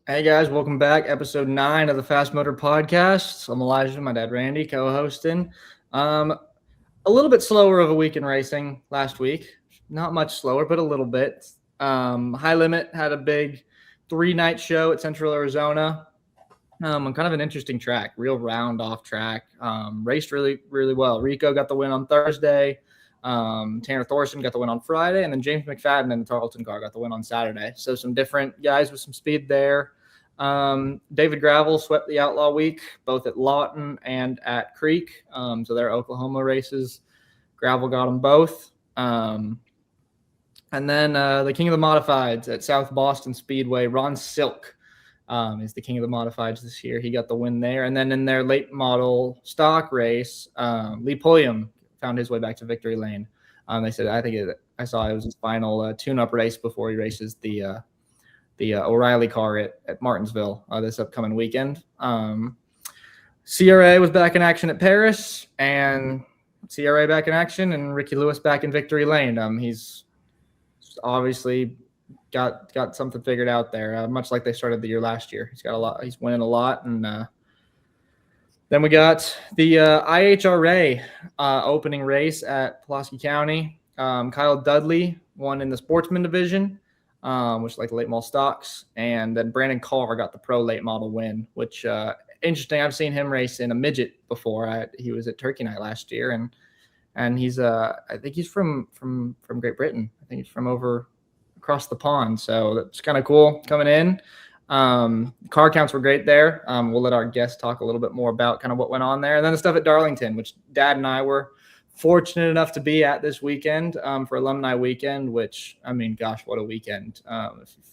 Hey guys, welcome back. Episode 9 of the Fast Motor Podcast. I'm Elijah, my dad Randy, co-hosting. A little bit slower of a week in racing last week. Not much slower, but a little bit. High Limit had a big 3-night show at Central Arizona. On kind of an interesting track, real round off track. Raced really, really well. Rico got the win on Thursday. Tanner Thorson got the win on Friday, and then James McFadden in the Tarleton car got the win on Saturday. So some different guys with some speed there. David Gravel swept the Outlaw Week, both at Lawton and at Creek. So they're Oklahoma races. Gravel got them both. And then the King of the Modifieds at South Boston Speedway, Ron Silk is the King of the Modifieds this year. He got the win there. And then in their late model stock race, Lee Pulliam found his way back to victory lane. They said, I saw it was his final tune-up race before he races the O'Reilly car at Martinsville this upcoming weekend. CRA was back in action at Paris, and CRA back in action, and Ricky Lewis back in victory lane. He's obviously got something figured out there, much like they started the year last year. He's got a lot. He's winning a lot, and then we got the IHRA opening race at Pulaski County. Kyle Dudley won in the sportsman division, which is like the late model stocks, and then Brandon Carr got the pro late model win, which interesting. I've seen him race in a midget before. He was at Turkey Night last year, and he's I think he's from Great Britain. I think he's from over across the pond, so that's kind of cool coming in. Car counts were great there. We'll let our guests talk a little bit more about kind of what went on there, and then the stuff at Darlington, which Dad and I were fortunate enough to be at this weekend for Alumni Weekend, which, I mean, gosh, what a weekend. If you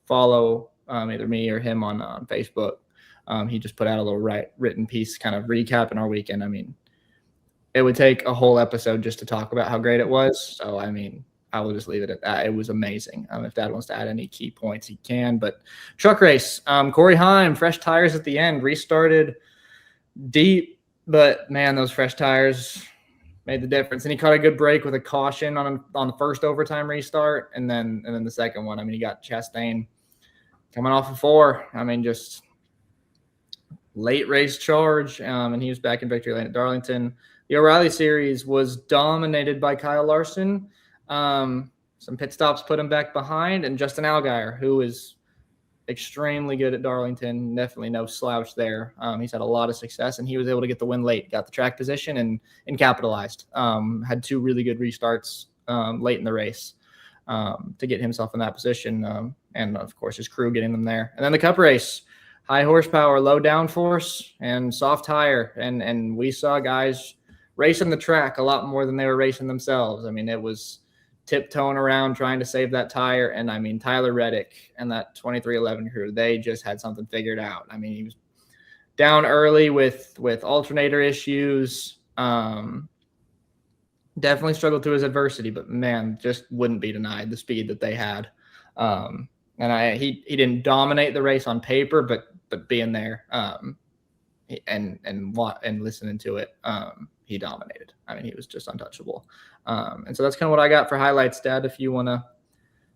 follow either me or him on Facebook, he just put out a little written piece kind of recapping our weekend. I mean, it would take a whole episode just to talk about how great it was. So, I mean, I will just leave it at that. It was amazing. If Dad wants to add any key points, he can. But truck race, Corey Heim, fresh tires at the end, restarted deep, but man, those fresh tires made the difference. And he caught a good break with a caution on the first overtime restart, and then the second one. I mean, he got Chastain coming off of 4. I mean, just late race charge, and he was back in victory lane at Darlington. The O'Reilly Series was dominated by Kyle Larson. Some pit stops put him back behind, and Justin Allgaier, who is extremely good at Darlington, definitely no slouch there. He's had a lot of success, and he was able to get the win late, got the track position, and capitalized. Had 2 really good restarts late in the race to get himself in that position, and of course his crew getting them there. And then the Cup race, high horsepower, low downforce, and soft tire, and we saw guys racing the track a lot more than they were racing themselves. I mean, it was tiptoeing around trying to save that tire. And I mean, Tyler Reddick and that 2311 crew, they just had something figured out. I mean, he was down early with alternator issues. Definitely struggled through his adversity, but man, just wouldn't be denied the speed that they had. And he didn't dominate the race on paper, but being there and listening to it, he dominated. I mean, he was just untouchable. And so that's kind of what I got for highlights, Dad, if you want to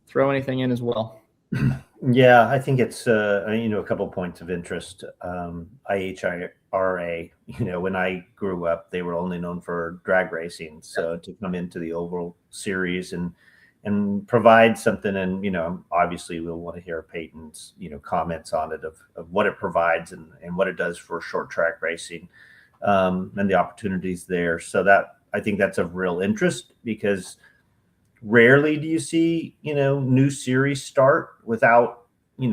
throw anything in as well. Yeah, I think it's, a couple of points of interest. IHRA, when I grew up, they were only known for drag racing. So to come into the oval series and provide something, and, obviously we'll want to hear Peyton's, comments on it of what it provides and what it does for short track racing, and the opportunities there. So that, I think that's of real interest, because rarely do you see, new series start without,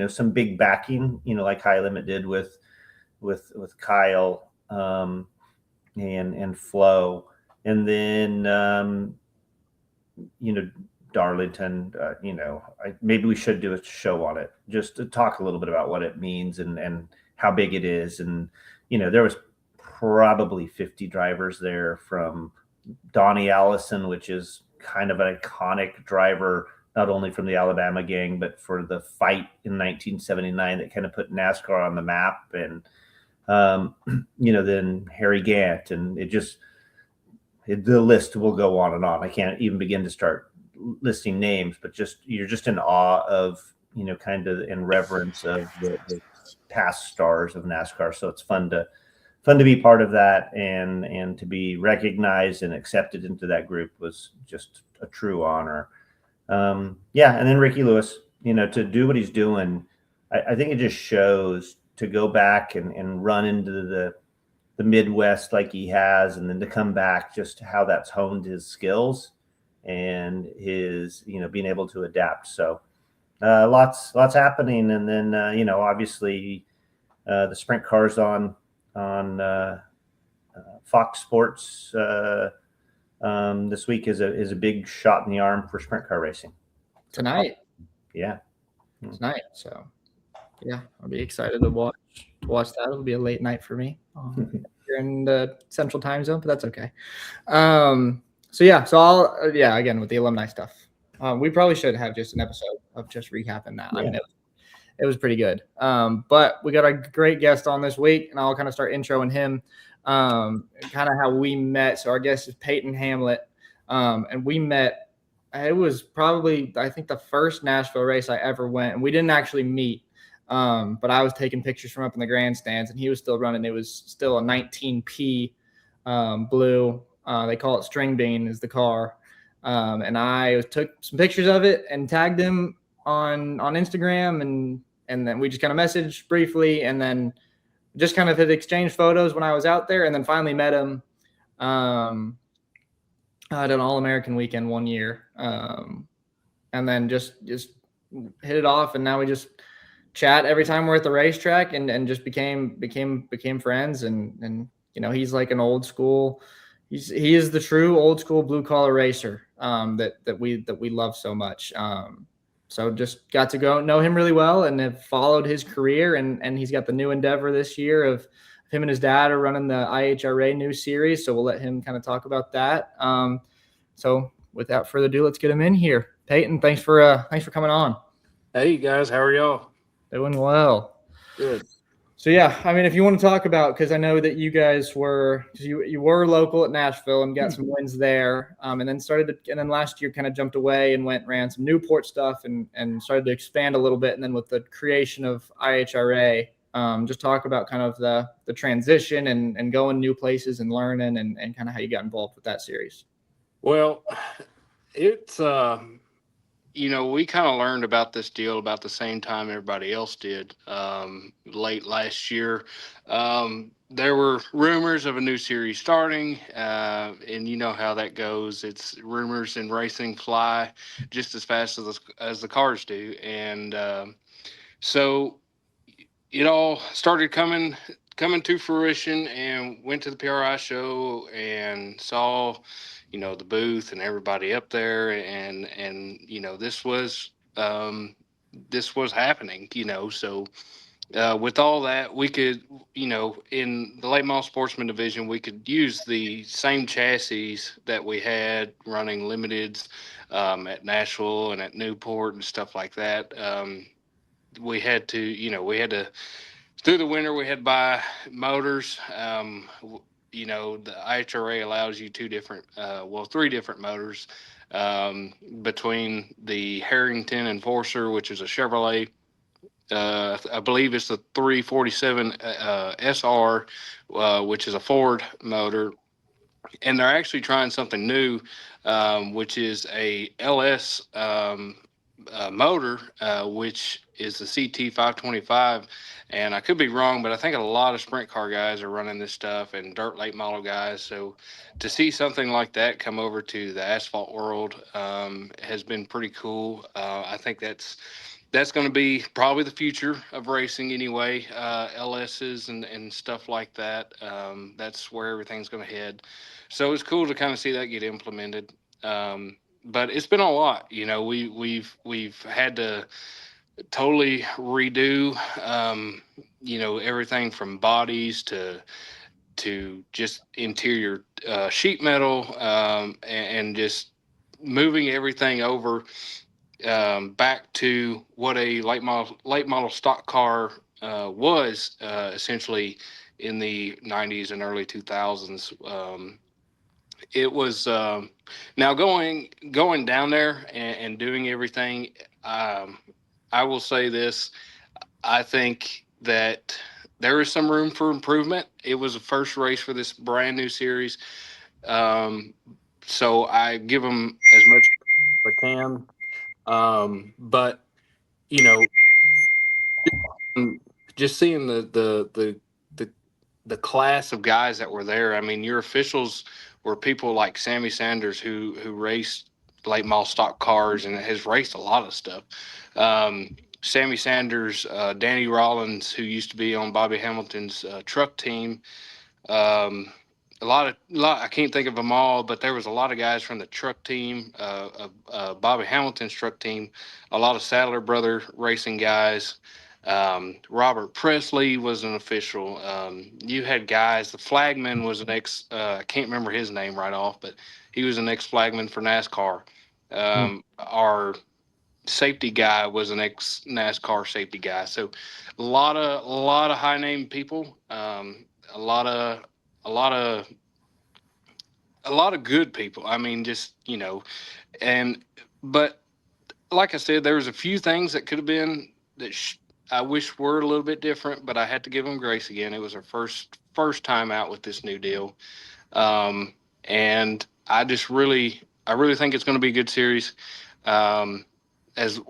some big backing, like High Limit did with Kyle, and Flo. And then, Darlington, maybe we should do a show on it just to talk a little bit about what it means and how big it is. And, there was probably 50 drivers there, from Donnie Allison, which is kind of an iconic driver, not only from the Alabama gang, but for the fight in 1979 that kind of put NASCAR on the map. And, then Harry Gant, and the list will go on and on. I can't even begin to start listing names, but you're just in awe of, kind of in reverence of the past stars of NASCAR. So it's fun to be part of that, and to be recognized and accepted into that group was just a true honor. Yeah, and then Ricky Lewis, to do what he's doing, I think it just shows to go back and run into the Midwest like he has, and then to come back, just how that's honed his skills and his being able to adapt. So lots happening, and then obviously the sprint cars on Fox Sports this week is a big shot in the arm for sprint car racing tonight. Yeah, tonight. So yeah, I'll be excited to watch that. It'll be a late night for me. You're in the Central Time Zone, but that's okay. So again with the alumni stuff, we probably should have just an episode of just recapping that. Yeah. I mean, it was pretty good. But we got a great guest on this week, and I'll kind of start introing him, kind of how we met. So our guest is Peyton Hamlett, and we met. It was probably, I think, the first Nashville race I ever went, and we didn't actually meet. But I was taking pictures from up in the grandstands, and he was still running. It was still a 19P blue. They call it String Bean is the car. And I took some pictures of it and tagged him on Instagram, and then we just kind of messaged briefly, and then just kind of had exchanged photos when I was out there, and then finally met him at an All-American weekend one year. And then just hit it off, and now we just chat every time we're at the racetrack, and just became friends, and he's like an old school. He is the true old school blue collar racer that we love so much. So just got to go know him really well, and have followed his career, and he's got the new endeavor this year of him and his dad are running the IHRA new series. So we'll let him kind of talk about that. So without further ado, let's get him in here. Peyton, thanks for coming on. Hey guys, how are y'all? Doing well. Good. So yeah, I mean, if you want to talk about, because I know that you guys were local at Nashville and got some wins there, and then last year kind of jumped away and ran some Newport stuff and started to expand a little bit, and then with the creation of IHRA, just talk about kind of the transition and going new places and learning and kind of how you got involved with that series. Well, it's we kind of learned about this deal about the same time everybody else did, late last year. There were rumors of a new series starting, and you know how that goes. It's rumors in racing fly just as fast as the cars do. And so it all started coming to fruition, and went to the PRI show and saw the booth and everybody up there, and this was happening, so with all that, we could, in the late model sportsman division, we could use the same chassis that we had running limiteds at Nashville and at Newport and stuff like that. We had to through the winter, we had to buy motors. The IHRA allows you three different motors, between the Harrington Enforcer, which is a Chevrolet. I believe it's the 347 SR, which is a Ford motor. And they're actually trying something new, which is a LS motor, which is the CT 525. And I could be wrong, but I think a lot of sprint car guys are running this stuff, and dirt late model guys. So to see something like that come over to the asphalt world has been pretty cool. I think that's going to be probably the future of racing anyway. LSs and stuff like that. That's where everything's going to head. So it's cool to kind of see that get implemented. But it's been a lot. We've had to totally redo, everything from bodies to just interior sheet metal, and just moving everything over back to what a late model stock car was, essentially in the 90s and early 2000s. It was now going down there and doing everything. I will say this. I think that there is some room for improvement. It was a first race for this brand new series. Um, so I give them as much as I can. But you know, just seeing the the class of guys that were there. I mean, your officials were people like Sammy Sanders, who raced late model stock cars and has raced a lot of stuff. Sammy Sanders, Danny Rollins, who used to be on Bobby Hamilton's truck team. A lot. I can't think of them all, but there was a lot of guys from the truck team, Bobby Hamilton's truck team, a lot of Sadler brother racing guys. Robert Presley was an official. You had guys. The flagman was an ex. I can't remember his name right off, but he was an ex flagman for NASCAR. Our safety guy was an ex NASCAR safety guy. So a lot of high name people. A lot of a lot of a lot of good people. I mean, just and but like I said, there was a few things that could have been that I wish were a little bit different, but I had to give them grace again. It was our first time out with this new deal, and I really think it's going to be a good series. Um, as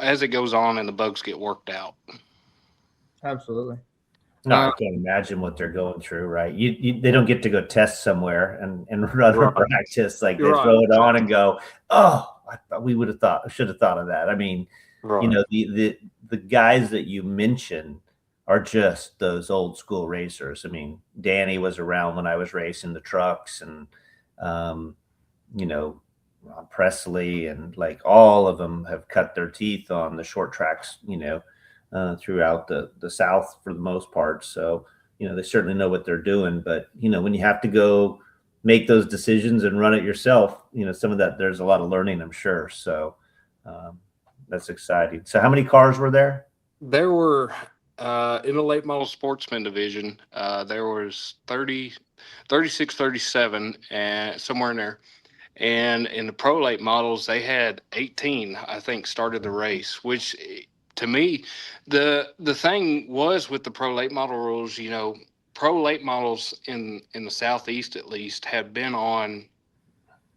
as it goes on and the bugs get worked out. Absolutely. No, I can't imagine what they're going through, right? They don't get to go test somewhere and run a Right. practice. Like they Right. throw it on and go, oh, I thought we should have thought of that. I mean, Right. the guys that you mentioned are just those old school racers. I mean, Danny was around when I was racing the trucks, and um, you know, Ron Presley, and like all of them have cut their teeth on the short tracks, throughout the South for the most part. So, they certainly know what they're doing. But, when you have to go make those decisions and run it yourself, some of that, there's a lot of learning, I'm sure. So that's exciting. So how many cars were there? There were in the late model sportsman division, there was 30, 36, 37, and somewhere in there. And in the pro late models, they had 18, I think, started the race, which to me, the thing was with the pro late model rules, pro late models in the southeast at least have been on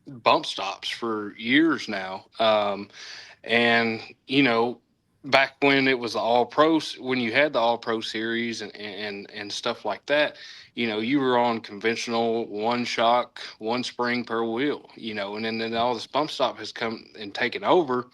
bump stops for years now. And back when it was the all pro, when you had the all pro series and stuff like that, you were on conventional one shock, one spring per wheel, and then all this bump stop has come and taken over.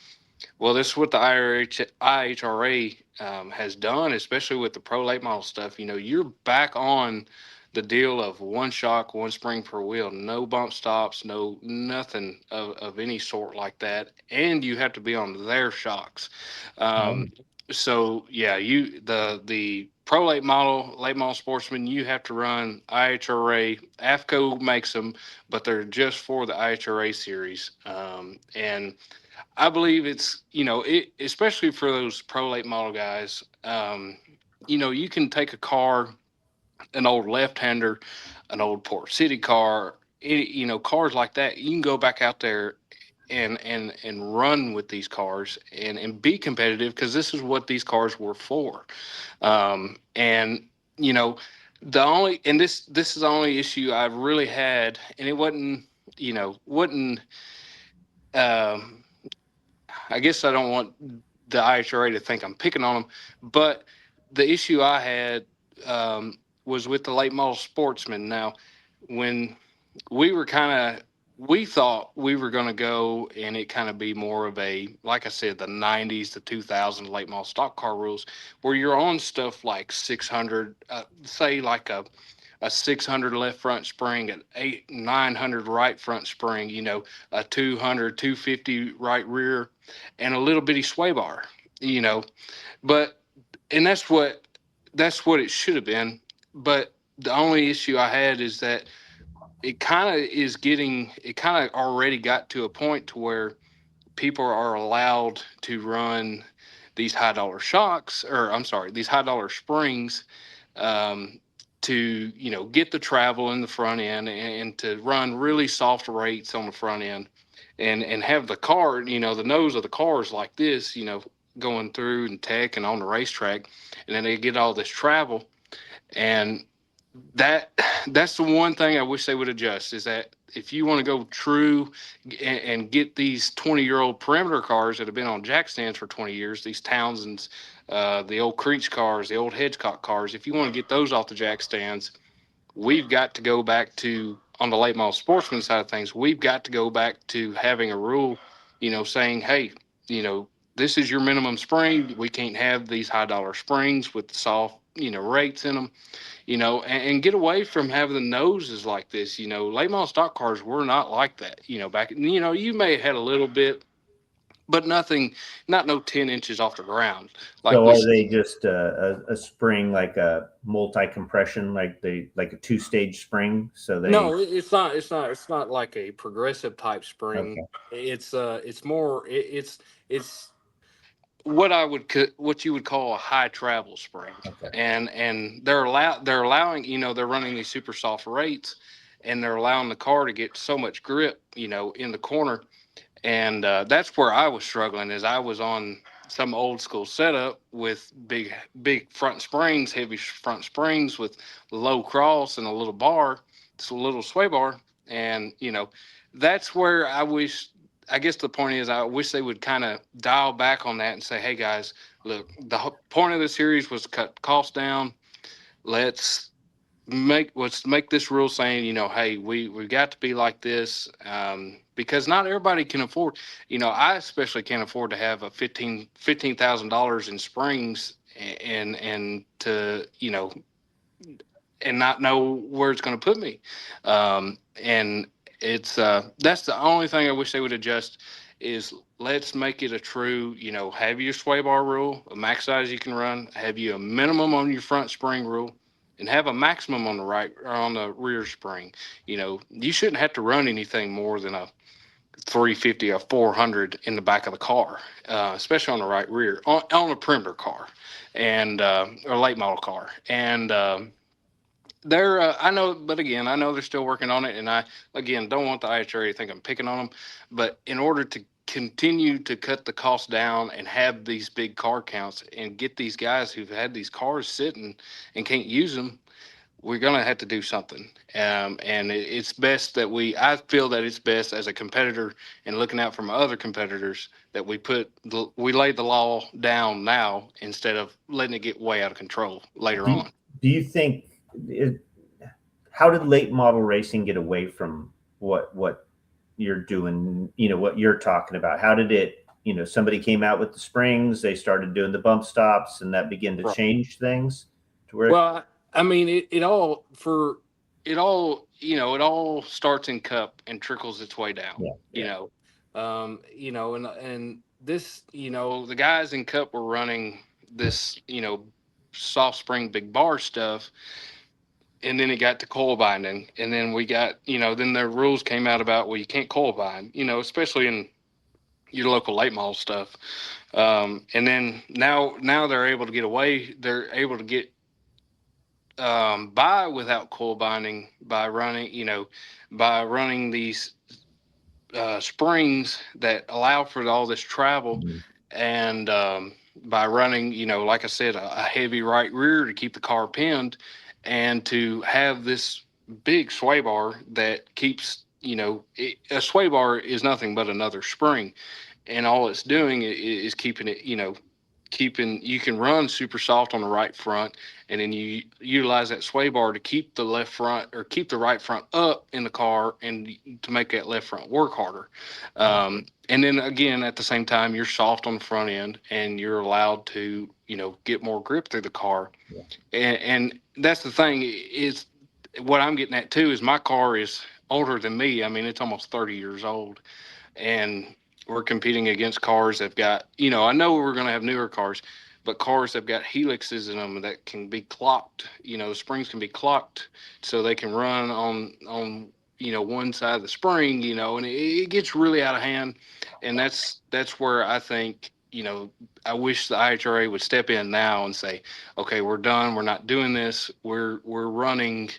Well, this is what the IHRA has done, especially with the pro late model stuff. You're back on the deal of one shock, one spring per wheel, no bump stops, no nothing of any sort like that, and you have to be on their shocks. Um, so yeah, the pro late model sportsman, you have to run IHRA. AFCO makes them, but they're just for the IHRA series, and I believe it's especially for those pro late model guys. You can take a car, an old left hander, an old Port City car, cars like that. You can go back out there and run with these cars and be competitive because this is what these cars were for. And you know this is the only issue I've really had, and it wasn't wasn't um I guess I don't want the IHRA to think I'm picking on them, but the issue I had was with the late model sportsman. Now, when we were we thought we were going to go and it kind of be more of a, like I said, the 90s to 2000 late model stock car rules, where you're on stuff like 600, say like a 600 left front spring, an 900 right front spring, a 200, 250 right rear, and a little bitty sway bar, you know. But and that's what it should have been. But the only issue I had is that it kind of already got to a point to where people are allowed to run these high dollar shocks, or I'm sorry, these high dollar springs, um, to get the travel in the front end and to run really soft rates on the front end, and have the car, the nose of the car is like this, going through and tech and on the racetrack, and then they get all this travel. And that's the one thing I wish they would adjust, is that if you want to go true and get these 20-year-old perimeter cars that have been on jack stands for 20 years, these Townsends, the old Creech cars, the old Hedgecock cars, if you want to get those off the jack stands, we've got to go back to, on the late model sportsman side of things, we've got to go back to having a rule, saying, hey, this is your minimum spring. We can't have these high dollar springs with the soft, rates in them, and get away from having the noses like this. Late model stock cars were not like that, back, you may have had a little bit, but nothing, not no 10 inches off the ground. Like So we, are they just a spring, like a multi-compression, like a two-stage spring? So they no, it's not like a progressive type spring. okay. It's more, it's what you would call a high travel spring. Okay. And they're allowing, they're running these super soft rates, and they're allowing the car to get so much grip, in the corner. And that's where I was struggling, is I was on some old school setup with big front springs, heavy front springs with low cross and a little bar, just a little sway bar. And, that's where I guess the point is, I wish they would kind of dial back on that and say, hey guys, look, the point of the series was to cut costs down. Let's let's make this rule saying, hey, we've got to be like this, because not everybody can afford, I especially can't afford to have a $15,000 in springs, and to, and not know where it's going to put me. And it's that's the only thing I wish they would adjust, is let's make it a true, have your sway bar rule, a max size you can run, have you a minimum on your front spring rule, and have a maximum on the right or on the rear spring. You shouldn't have to run anything more than a 350 or 400 in the back of the car, especially on the right rear, on a perimeter car, and or late model car. And they're, I know, but again, I know they're still working on it, and I, again, don't want the IHRA to think I'm picking on them. But in order to continue to cut the cost down and have these big car counts and get these guys who've had these cars sitting and can't use them, we're going to have to do something. And it's best that I feel that it's best as a competitor, and looking out for my other competitors, that we lay the law down now instead of letting it get way out of control later on. Do you think how did late model racing get away from what you're doing? What you're talking about. How did it? Somebody came out with the springs. They started doing the bump stops, and that began to change things to where. Well, I mean, it all starts in cup and trickles its way down. Yeah. And this, the guys in cup were running this, soft spring big bar stuff, and then it got to coil binding, and then we got, then the rules came out about, well, you can't coil bind, especially in your local late model stuff. And then now they're able to get away. They're able to get by without coil binding by running these springs that allow for all this travel. Mm-hmm. And by running, like I said, a heavy right rear to keep the car pinned, and to have this big sway bar that keeps, a sway bar is nothing but another spring, and all it's doing is keeping it, you can run super soft on the right front, and then you utilize that sway bar to keep the left front, or keep the right front up in the car, and to make that left front work harder. And then again, at the same time, you're soft on the front end, and you're allowed to, get more grip through the car. Yeah. And that's the thing, is what I'm getting at too, is my car is older than me. I mean, it's almost 30 years old, and we're competing against cars that got, I know we're going to have newer cars, but cars that have got helixes in them that can be clocked. The springs can be clocked, so they can run on one side of the spring, and it gets really out of hand. And that's where I think, I wish the IHRA would step in now and say, okay, we're done. We're not doing this. We're running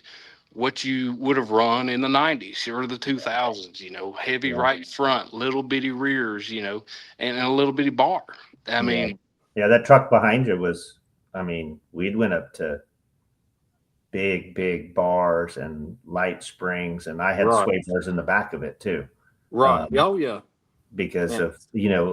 what you would have run in the 90s or the 2000s, heavy right front, little bitty rears, and a little bitty bar. I mean, Yeah, that truck behind you was, I mean, we'd went up to big bars and light springs, and I had Right. sway bars in the back of it too. Right. Oh yeah. Because Yeah.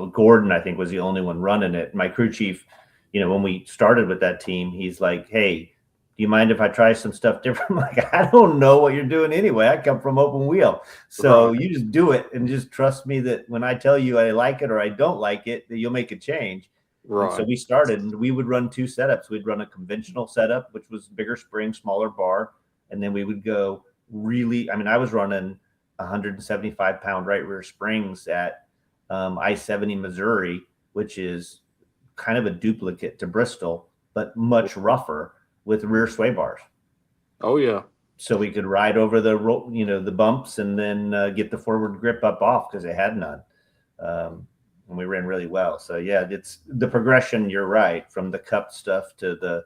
of, Gordon, I think, was the only one running it. My crew chief, when we started with that team, he's like, hey, do you mind if I try some stuff different? I'm like, I don't know what you're doing anyway. I come from open wheel. So Right. you just do it and just trust me that when I tell you I like it or I don't like it, that you'll make a change. And so Right. we started, and we would run 2 setups. We'd run a conventional setup, which was bigger spring, smaller bar. And then we would go I was running 175-pound right rear springs at I-70 Missouri, which is kind of a duplicate to Bristol, but much rougher with rear sway bars. Oh yeah. So we could ride over the bumps and then get the forward grip up off because it had none. And we ran really well. So yeah, it's the progression. You're right, from the cup stuff to the,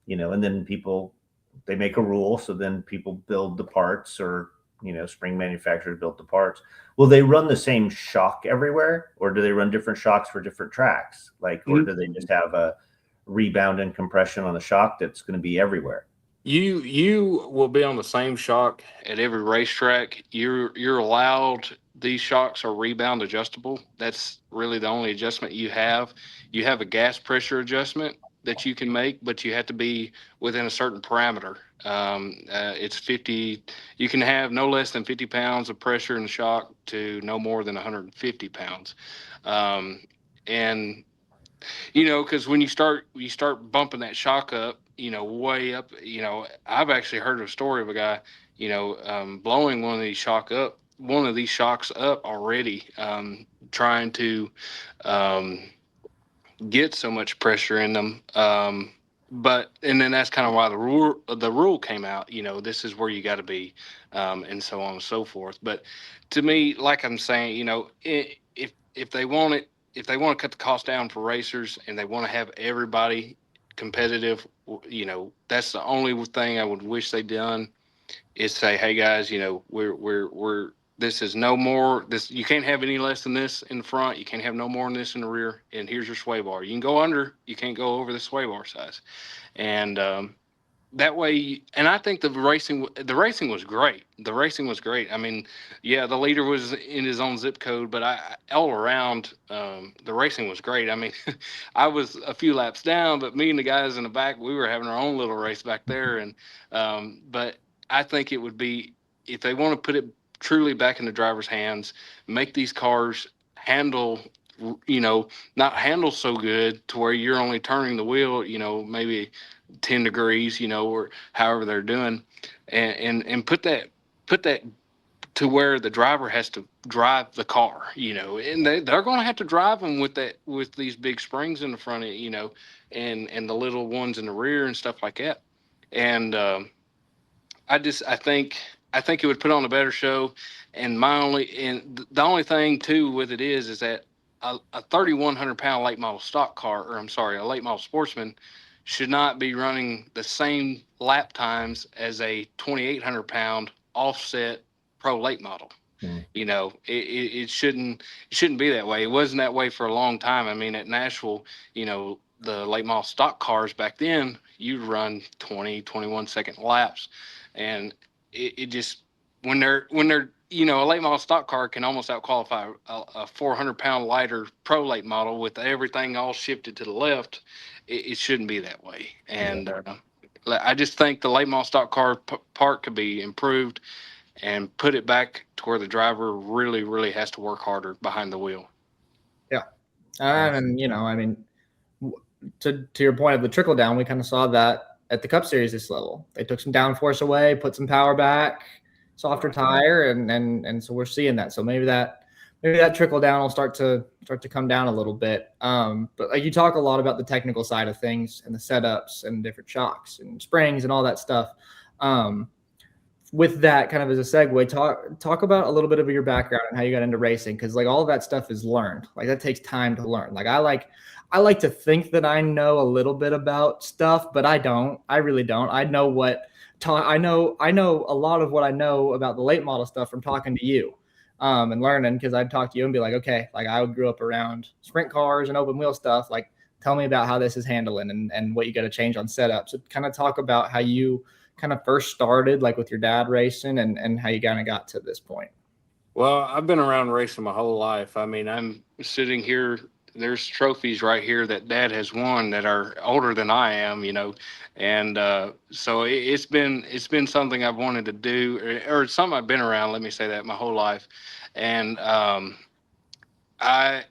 and then they make a rule. So then people build the parts, or, spring manufacturers build the parts. Will they run the same shock everywhere, or do they run different shocks for different tracks? Or do they just have a rebound and compression on the shock that's going to be everywhere? You will be on the same shock at every racetrack. You're allowed, these shocks are rebound adjustable. That's really the only adjustment you have. You have a gas pressure adjustment that you can make, but you have to be within a certain parameter. It's 50. You can have no less than 50 pounds of pressure in the shock to no more than 150 pounds. And because when you start bumping that shock up, way up, I've actually heard a story of a guy, blowing one of these shocks up already, trying to get so much pressure in them. And then that's kind of why the rule came out. This is where you got to be, and so on and so forth. But to me, like I'm saying, if they want it, if they want to cut the cost down for racers and they want to have everybody competitive, that's the only thing I would wish they'd done, is say, hey guys, we're this is no more. This, you can't have any less than this in the front. You can't have no more than this in the rear. And here's your sway bar. You can go under. You can't go over the sway bar size. And that way, and I think the racing was great. The racing was great. I mean, yeah, the leader was in his own zip code, but all around, the racing was great. I mean, I was a few laps down, but me and the guys in the back, we were having our own little race back there. And but I think it would be, if they want to put it truly back in the driver's hands, make these cars handle, not handle so good to where you're only turning the wheel, maybe 10 degrees, or however they're doing, and put that to where the driver has to drive the car, and they're going to have to drive them with these big springs in the front, and the little ones in the rear and stuff like that. And I think it would put on a better show. And the only thing too with it is that a 3,100-pound late model stock car, or I'm sorry, a late model sportsman, should not be running the same lap times as a 2,800-pound offset pro late model. It shouldn't be that way. It wasn't that way for a long time. I mean, at Nashville, the late model stock cars back then, you'd run 20, 21-second laps. And it just, when they're a late model stock car can almost outqualify a 400-pound lighter pro late model with everything all shifted to the left. It shouldn't be that way. And I just think the late model stock car part could be improved and put it back to where the driver really, really has to work harder behind the wheel. Yeah. And, I mean, to your point of the trickle down, we kind of saw that at the Cup Series this level. They took some downforce away, put some power back, softer tire, and so we're seeing that. So maybe that trickle down will start to come down a little bit. But like, you talk a lot about the technical side of things and the setups and different shocks and springs and all that stuff. With that kind of as a segue, talk about a little bit of your background and how you got into racing, because like all of that stuff is learned. Like that takes time to learn. Like I like to think that I know a little bit about stuff, but I don't. I really don't. I know I know a lot of what I know about the late model stuff from talking to you, and learning, because I'd talk to you and be like, okay, like I grew up around sprint cars and open wheel stuff. Like tell me about how this is handling and what you got to change on setup. So kind of talk about how you kind of first started, like with your dad racing, and how you kind of got to this point. Well, I've been around racing my whole life. I mean, I'm sitting here. There's trophies right here that Dad has won that are older than I am, and so it's been something I've wanted to do, or something I've been around. Let me say that my whole life, and I,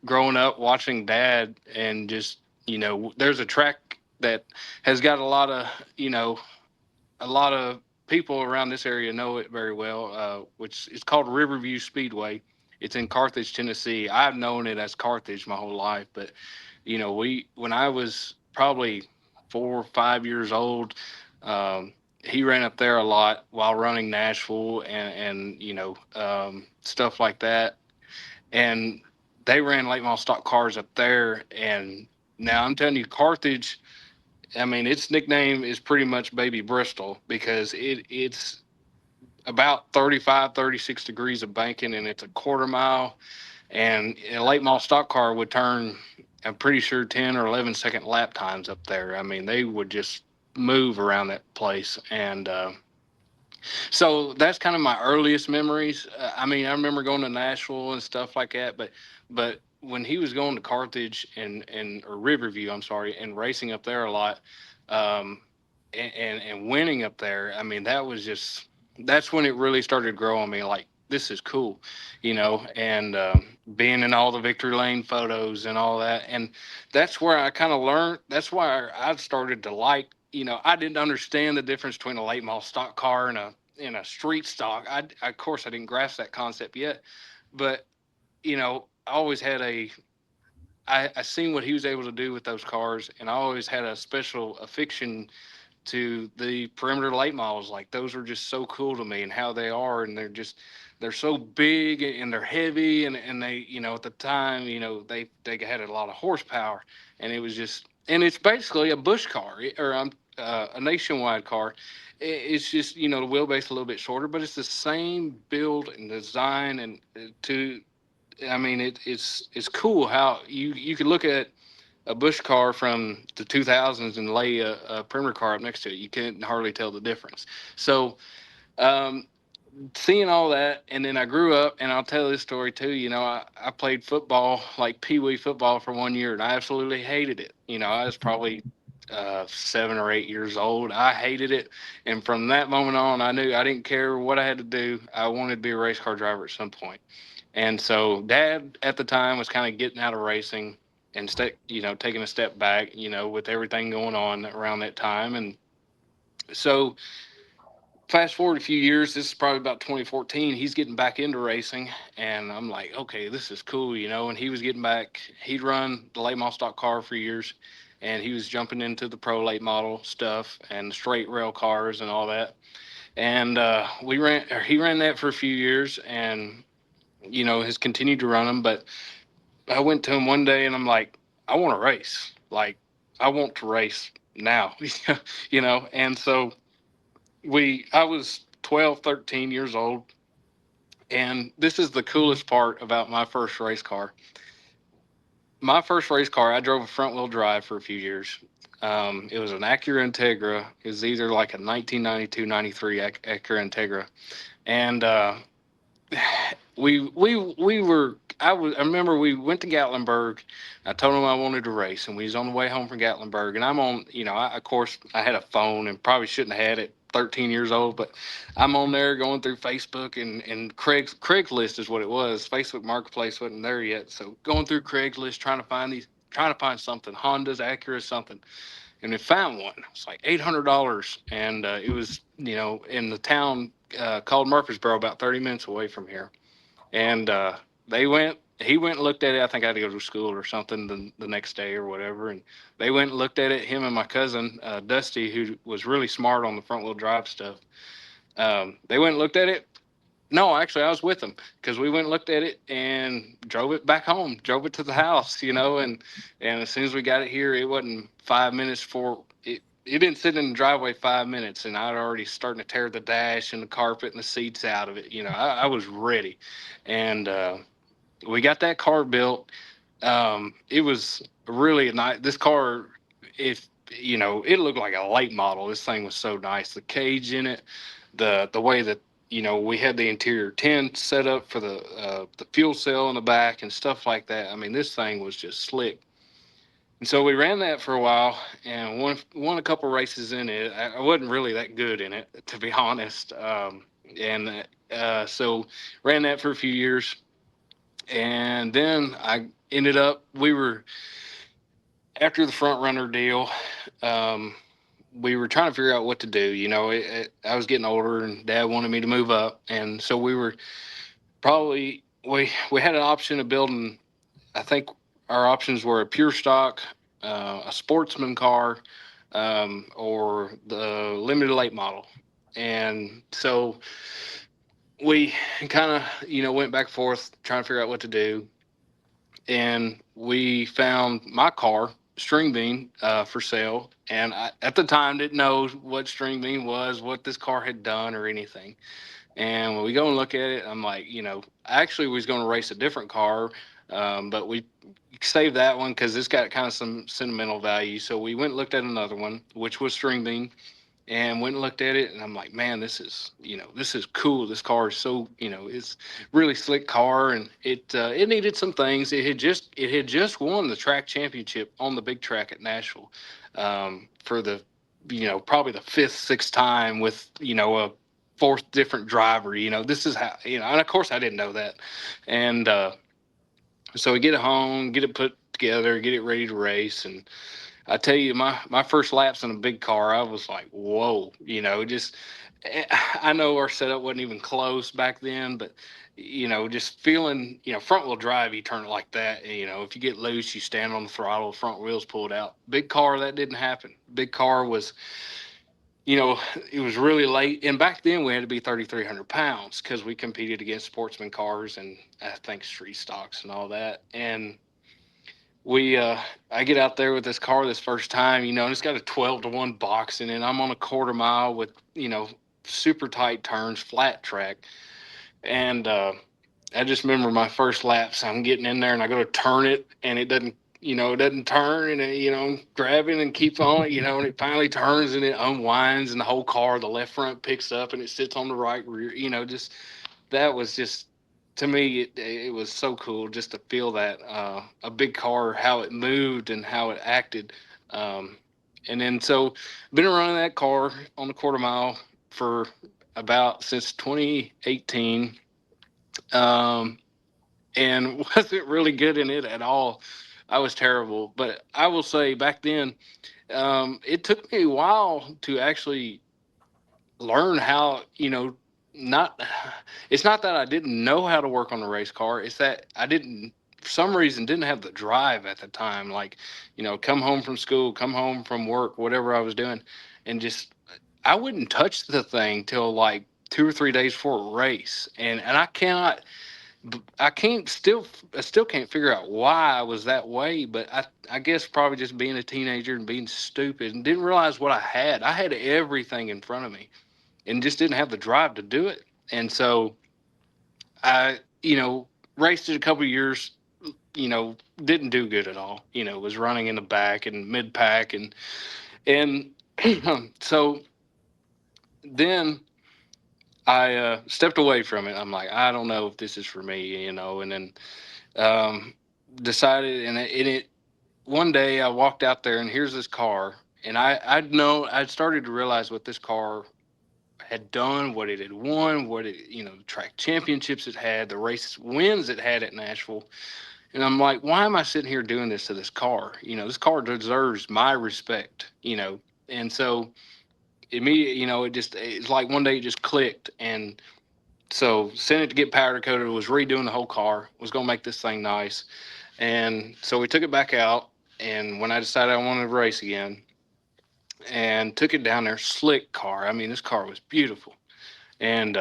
growing up watching Dad, and just there's a track that has got a lot of people around this area know it very well, which is called Riverview Speedway. It's in Carthage, Tennessee. I've known it as Carthage my whole life, but when I was probably 4 or 5 years old, he ran up there a lot while running Nashville and stuff like that. And they ran late model stock cars up there. And now I'm telling you, Carthage, I mean, its nickname is pretty much Baby Bristol because it's about 35, 36 degrees of banking, and it's a quarter mile. And a late model stock car would turn, I'm pretty sure, 10 or 11-second lap times up there. I mean, they would just move around that place. And so that's kind of my earliest memories. I mean, I remember going to Nashville and stuff like that, but when he was going to Carthage or Riverview, I'm sorry, and racing up there a lot, um, and winning up there, I mean, that's when it really started growing me. Like, this is cool, and being in all the victory lane photos and all that, and that's where I kind of learned. That's why I started to like. I didn't understand the difference between a late model stock car and a street stock. Of course, I didn't grasp that concept yet, but I always had I seen what he was able to do with those cars, and I always had a special affection to the perimeter late models. Like, those are just so cool to me, and how they are, and they're so big and they're heavy, and they, at the time, they had a lot of horsepower, and it's basically a bush car, or a nationwide car. It's just, the wheelbase a little bit shorter, but it's the same build and design. And I mean, it's cool how you could look at a Bush car from the 2000s and lay a perimeter car up next to it. You can't hardly tell the difference. So, um, seeing all that, and then I grew up, and I'll tell this story too. I played football, like Pee Wee football, for 1 year, and I absolutely hated it. I was probably 7 or 8 years old. I hated it, and from that moment on, I knew I didn't care what I had to do. I wanted to be a race car driver at some point. And so Dad at the time was kind of getting out of racing and taking a step back, with everything going on around that time. And so fast forward a few years, this is probably about 2014, he's getting back into racing, and I'm like, okay, this is cool, and he was getting back. He'd run the late model stock car for years, and he was jumping into the pro late model stuff and the straight rail cars and all that. And he ran that for a few years, and has continued to run them. But I went to him one day and I'm like, I want to race. Like, I want to race now, And so I was 12, 13 years old. And this is the coolest part about my first race car. My first race car, I drove a front wheel drive for a few years. It was an Acura Integra. It was either like a 1992, 93 Acura Integra. And I remember we went to Gatlinburg. I told him I wanted to race, and we was on the way home from Gatlinburg. And I'm on, of course, I had a phone and probably shouldn't have had it, 13 years old, but I'm on there going through Facebook and Craigslist is what it was. Facebook Marketplace wasn't there yet. So going through Craigslist, trying to find something, Honda's, Acura, something. And we found one. It's like $800. And it was, in the town called Murfreesboro, about 30 minutes away from here. And he went and looked at it. I think I had to go to school or something the next day or whatever. And they went and looked at it, him and my cousin, Dusty, who was really smart on the front wheel drive stuff. They went and looked at it. No, actually, I was with them, because we went and looked at it and drove it back home, drove it to the house, and as soon as we got it here, it wasn't 5 minutes for it. It didn't sit in the driveway 5 minutes, and I'd already starting to tear the dash and the carpet and the seats out of it. I was ready, and we got that car built. It was really nice. This car, if you know, it looked like a late model. This thing was so nice. The cage in it, the way that we had the interior tent set up for the fuel cell in the back and stuff like that. I mean, this thing was just slick. And so we ran that for a while and won a couple races in it. I wasn't really that good in it, to be honest. And so ran that for a few years, and then I ended up. We were after the front runner deal. Um, we were trying to figure out what to do. I was getting older, and Dad wanted me to move up, and so we were we had an option of building. I think our options were a pure stock, a sportsman car, or the limited late model. And so we kind of, went back and forth trying to figure out what to do. And we found my car, String Bean, for sale. And I, at the time, didn't know what String Bean was, what this car had done, or anything. And when we go and look at it, I'm like, I actually was going to race a different car, but we saved that one because it's got kind of some sentimental value. So we went and looked at another one, which was String Bean, and went and looked at it. And I'm like, man, this is cool. This car is so, it's really slick car, and it needed some things. It had just won the track championship on the big track at Nashville, for the, probably the fifth, sixth time with, a fourth different driver. This is how, and of course I didn't know that. And so we get it home, get it put together, get it ready to race. And I tell you, my first laps in a big car, I was like, whoa, just, I know our setup wasn't even close back then, but just feeling, front wheel drive, you turn it like that. And, if you get loose, you stand on the throttle, front wheels pulled out. Big car, that didn't happen. Big car was, it was really late. And back then we had to be 3,300 pounds because we competed against sportsman cars and I think street stocks and all that. And I get out there with this car this first time, and it's got a 12-to-1 box in it. I'm on a quarter mile with, super tight turns, flat track. And I just remember my first laps. I'm getting in there and I go to turn it and it doesn't turn, and I'm grabbing and keep on, and it finally turns and it unwinds and the whole car, the left front picks up and it sits on the right rear, just, that was just, to me, it was so cool just to feel that, a big car, how it moved and how it acted. And then, so been running that car on the quarter mile for about since 2018. And wasn't really good in it at all. I was terrible, but I will say back then, it took me a while to actually learn how, not, it's not that I didn't know how to work on a race car. It's that I didn't, for some reason, didn't have the drive at the time. Like, come home from school, come home from work, whatever I was doing, and just, I wouldn't touch the thing till like 2 or 3 days before a race. And I still can't figure out why I was that way, but I guess probably just being a teenager and being stupid and didn't realize what I had. I had everything in front of me and just didn't have the drive to do it. And so I, raced it a couple of years, didn't do good at all, was running in the back and mid pack. And so then I stepped away from it. I'm like, I don't know if this is for me, and then um, decided, and it one day I walked out there and here's this car, and I'd started to realize what this car had done, what it had won, what it, the track championships it had, the race wins it had at Nashville. And I'm like, why am I sitting here doing this to this car? This car deserves my respect, and so immediately, it's like one day it just clicked. And so sent it to get powder coated, was redoing the whole car, was going to make this thing nice. And so we took it back out. And when I decided I wanted to race again, and took it down there, slick car. I mean, this car was beautiful, and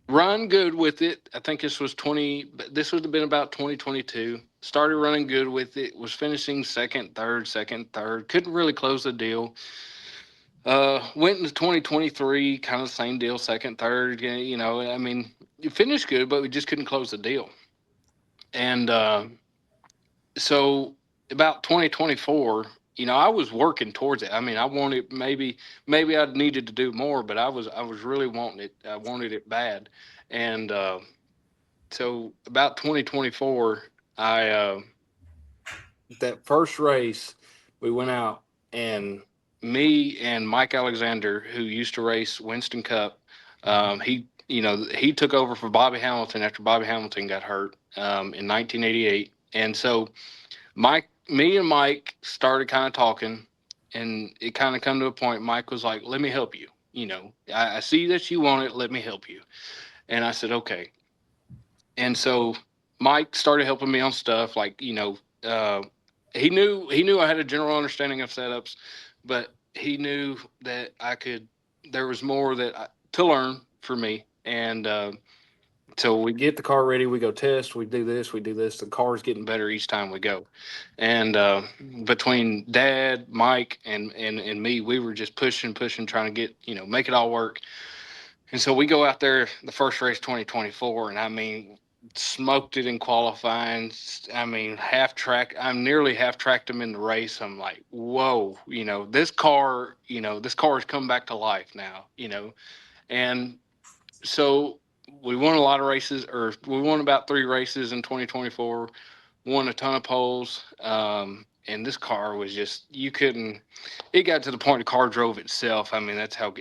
run good with it. I think this would have been about 2022. Started running good with it, was finishing second, third. Couldn't really close the deal. Went into 2023, kind of the same deal, second, third. I mean, you finished good, but we just couldn't close the deal. And so about 2024, I was working towards it. I mean, I wanted maybe I needed to do more, but I was really wanting it. I wanted it bad, and so about 2024, I that first race we went out, and me and Mike Alexander, who used to race Winston Cup, he took over for Bobby Hamilton after Bobby Hamilton got hurt in 1988, and so me and Mike started kind of talking, and it kind of come to a point. Mike was like, "Let me help you. I see that you want it. Let me help you." And I said, "Okay." And so Mike started helping me on stuff like, he knew I had a general understanding of setups, but he knew that there was more to learn for me. And so we get the car ready, we go test, we do this, The car's getting better each time we go. And between Dad, Mike, and me, we were just pushing, trying to get, make it all work. And so we go out there the first race 2024, and I mean, smoked it in qualifying. I mean, I'm nearly half tracked him in the race. I'm like, whoa, this car has come back to life now, And so we won a lot of races, or we won about 3 races in 2024, won a ton of poles. And this car was just, it got to the point the car drove itself. I mean, that's how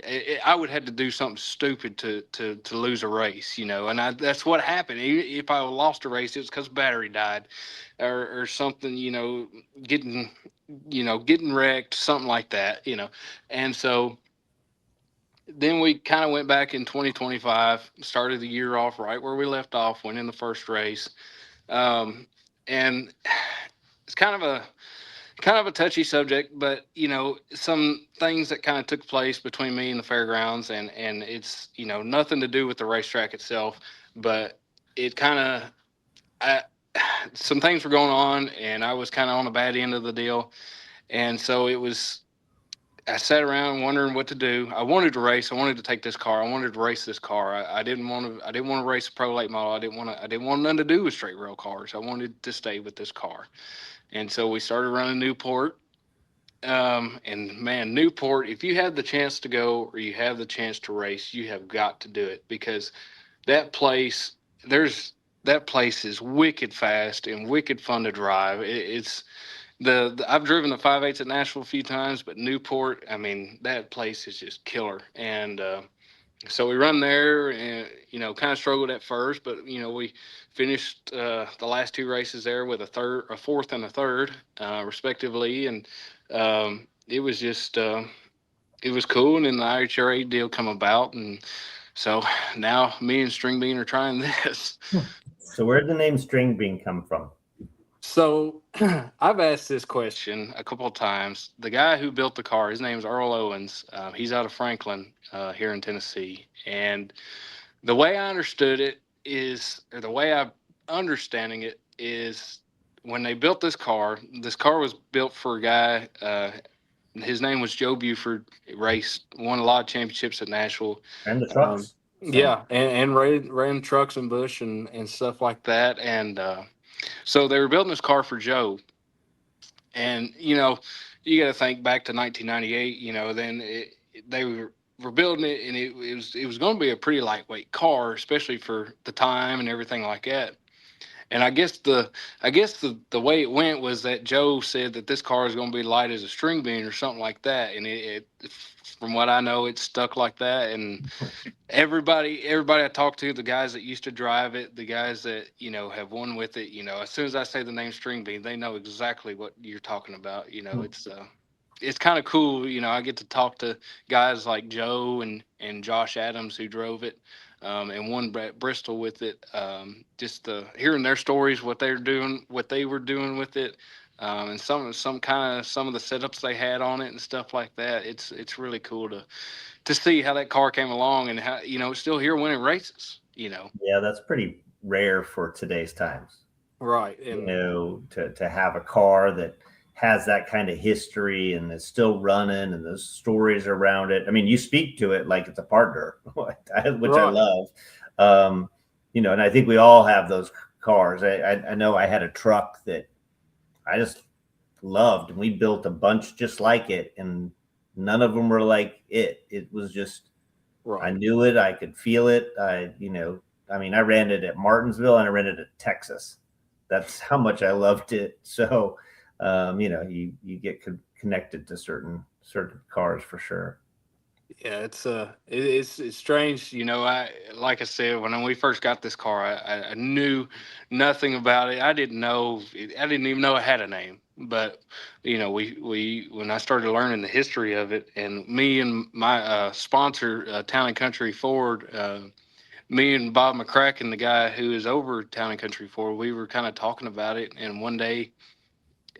I would have to do something stupid to lose a race, and that's what happened. If I lost a race, it was because battery died or something, getting wrecked, something like that, And so then we kind of went back in 2025, started the year off right where we left off, winning the first race. And it's kind of a touchy subject, but some things that kind of took place between me and the fairgrounds, and it's nothing to do with the racetrack itself, but it kind of some things were going on, and I was kind of on the bad end of the deal, and so I sat around wondering what to do. I wanted to race. I wanted to take this car. I wanted to race this car. I didn't want to. I didn't want to race a pro late model. I didn't want nothing to do with straight rail cars. I wanted to stay with this car. And so we started running Newport. And man, Newport, if you have the chance to go or you have the chance to race, you have got to do it, because that place, that place is wicked fast and wicked fun to drive. It's I've driven the 5.8s at Nashville a few times, but Newport, I mean, that place is just killer. And so we run there, and kind of struggled at first, but we finished the last 2 races there with a fourth and a third, respectively, and it was just it was cool. And then the IHRA deal come about, and so now me and String Bean are trying this. So where did the name String Bean come from? So I've asked this question a couple of times. The guy who built the car, his name is Earl Owens. He's out of Franklin, here in Tennessee. And the way I understood it is, or the way I'm understanding it is, when they built this car was built for a guy. His name was Joe Buford. He won a lot of championships at Nashville. And the trucks. Yeah, and ran trucks and Bush and stuff like that. And so they were building this car for Joe. And, you got to think back to 1998, then they were building it, and it was going to be a pretty lightweight car, especially for the time and everything like that. And I guess the way it went was that Joe said that this car is going to be light as a string bean or something like that. And it from what I know, it's stuck like that. And everybody I talked to, the guys that used to drive it, the guys that have won with it, as soon as I say the name String Bean, they know exactly what you're talking about. It's kind of cool. I get to talk to guys like Joe and Josh Adams, who drove it, and won Bristol with it. Just hearing their stories, what they were doing with it. And some of the setups they had on it and stuff like that. It's really cool to see how that car came along, and how it's still here winning races. Yeah, that's pretty rare for today's times. Right. And to have a car that has that kind of history and is still running, and the stories around it. I mean, you speak to it like it's a partner, which I love. And I think we all have those cars. I know I had a truck that I just loved. And we built a bunch just like it, and none of them were like it. It was just, Right. I knew it. I could feel it. I mean, I ran it at Martinsville and I ran it at Texas. That's how much I loved it. So, you get connected to certain cars for sure. Yeah, it's strange. Like I said, when we first got this car, I knew nothing about it. I didn't even know it had a name. But we when I started learning the history of it, and me and my sponsor, Town and Country Ford, me and Bob McCracken, the guy who is over Town and Country Ford, we were kind of talking about it, and one day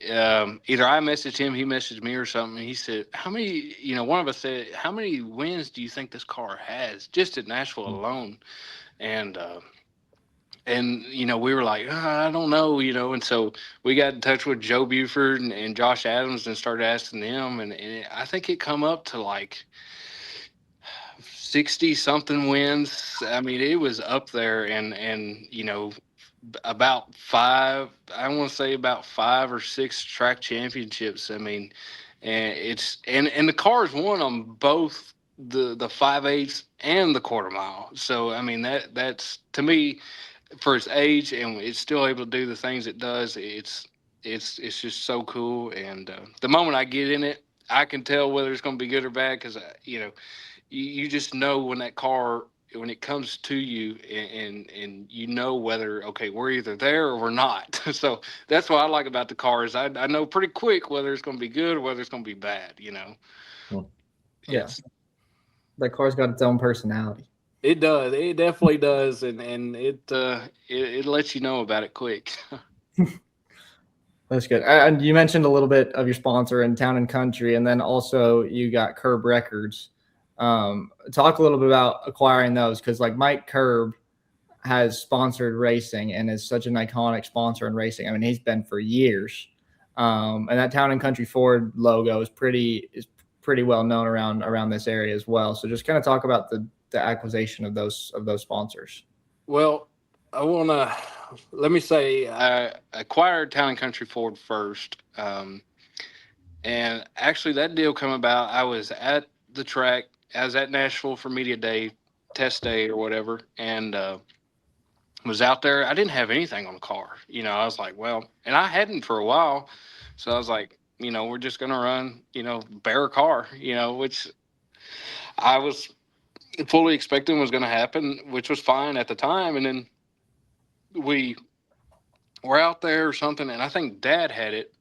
either I messaged him, he messaged me or something. And he said, how many, one of us said, how many wins do you think this car has just at Nashville alone? And, we were like, I don't know, and so we got in touch with Joe Buford and Josh Adams and started asking them. And I think it come up to like 60 something wins. I mean, it was up there and, about I want to say about 5 or 6 track championships. I mean, and the cars won on both the 5/8 and the quarter mile. So I mean that's to me, for its age, and it's still able to do the things it does. It's just so cool. And the moment I get in it, I can tell whether it's going to be good or bad, because you just know when that car, when it comes to you, and whether, okay, we're either there or we're not. So that's what I like about the car, is I know pretty quick whether it's going to be good or whether it's going to be bad. Yeah. It's, That car's got its own personality. It does. It definitely does, and it lets you know about it quick. That's good. And you mentioned a little bit of your sponsor in Town and Country, and then also you got Curb Records. Talk a little bit about acquiring those, because like Mike Curb has sponsored racing and is such an iconic sponsor in racing. I mean, he's been for years. And that Town and Country Ford logo is pretty well known around this area as well. So just kind of talk about the acquisition of those sponsors. well, let me say, I acquired Town and Country Ford first. And actually, that deal come about. I was at the track. I was at Nashville for media day, test day, or whatever, and was out there. I didn't have anything on the car. I was like, well, and I hadn't for a while, so I was like, we're just gonna run, bare car, which I was fully expecting was going to happen, which was fine at the time. And then we were out there or something, and I think Dad had it.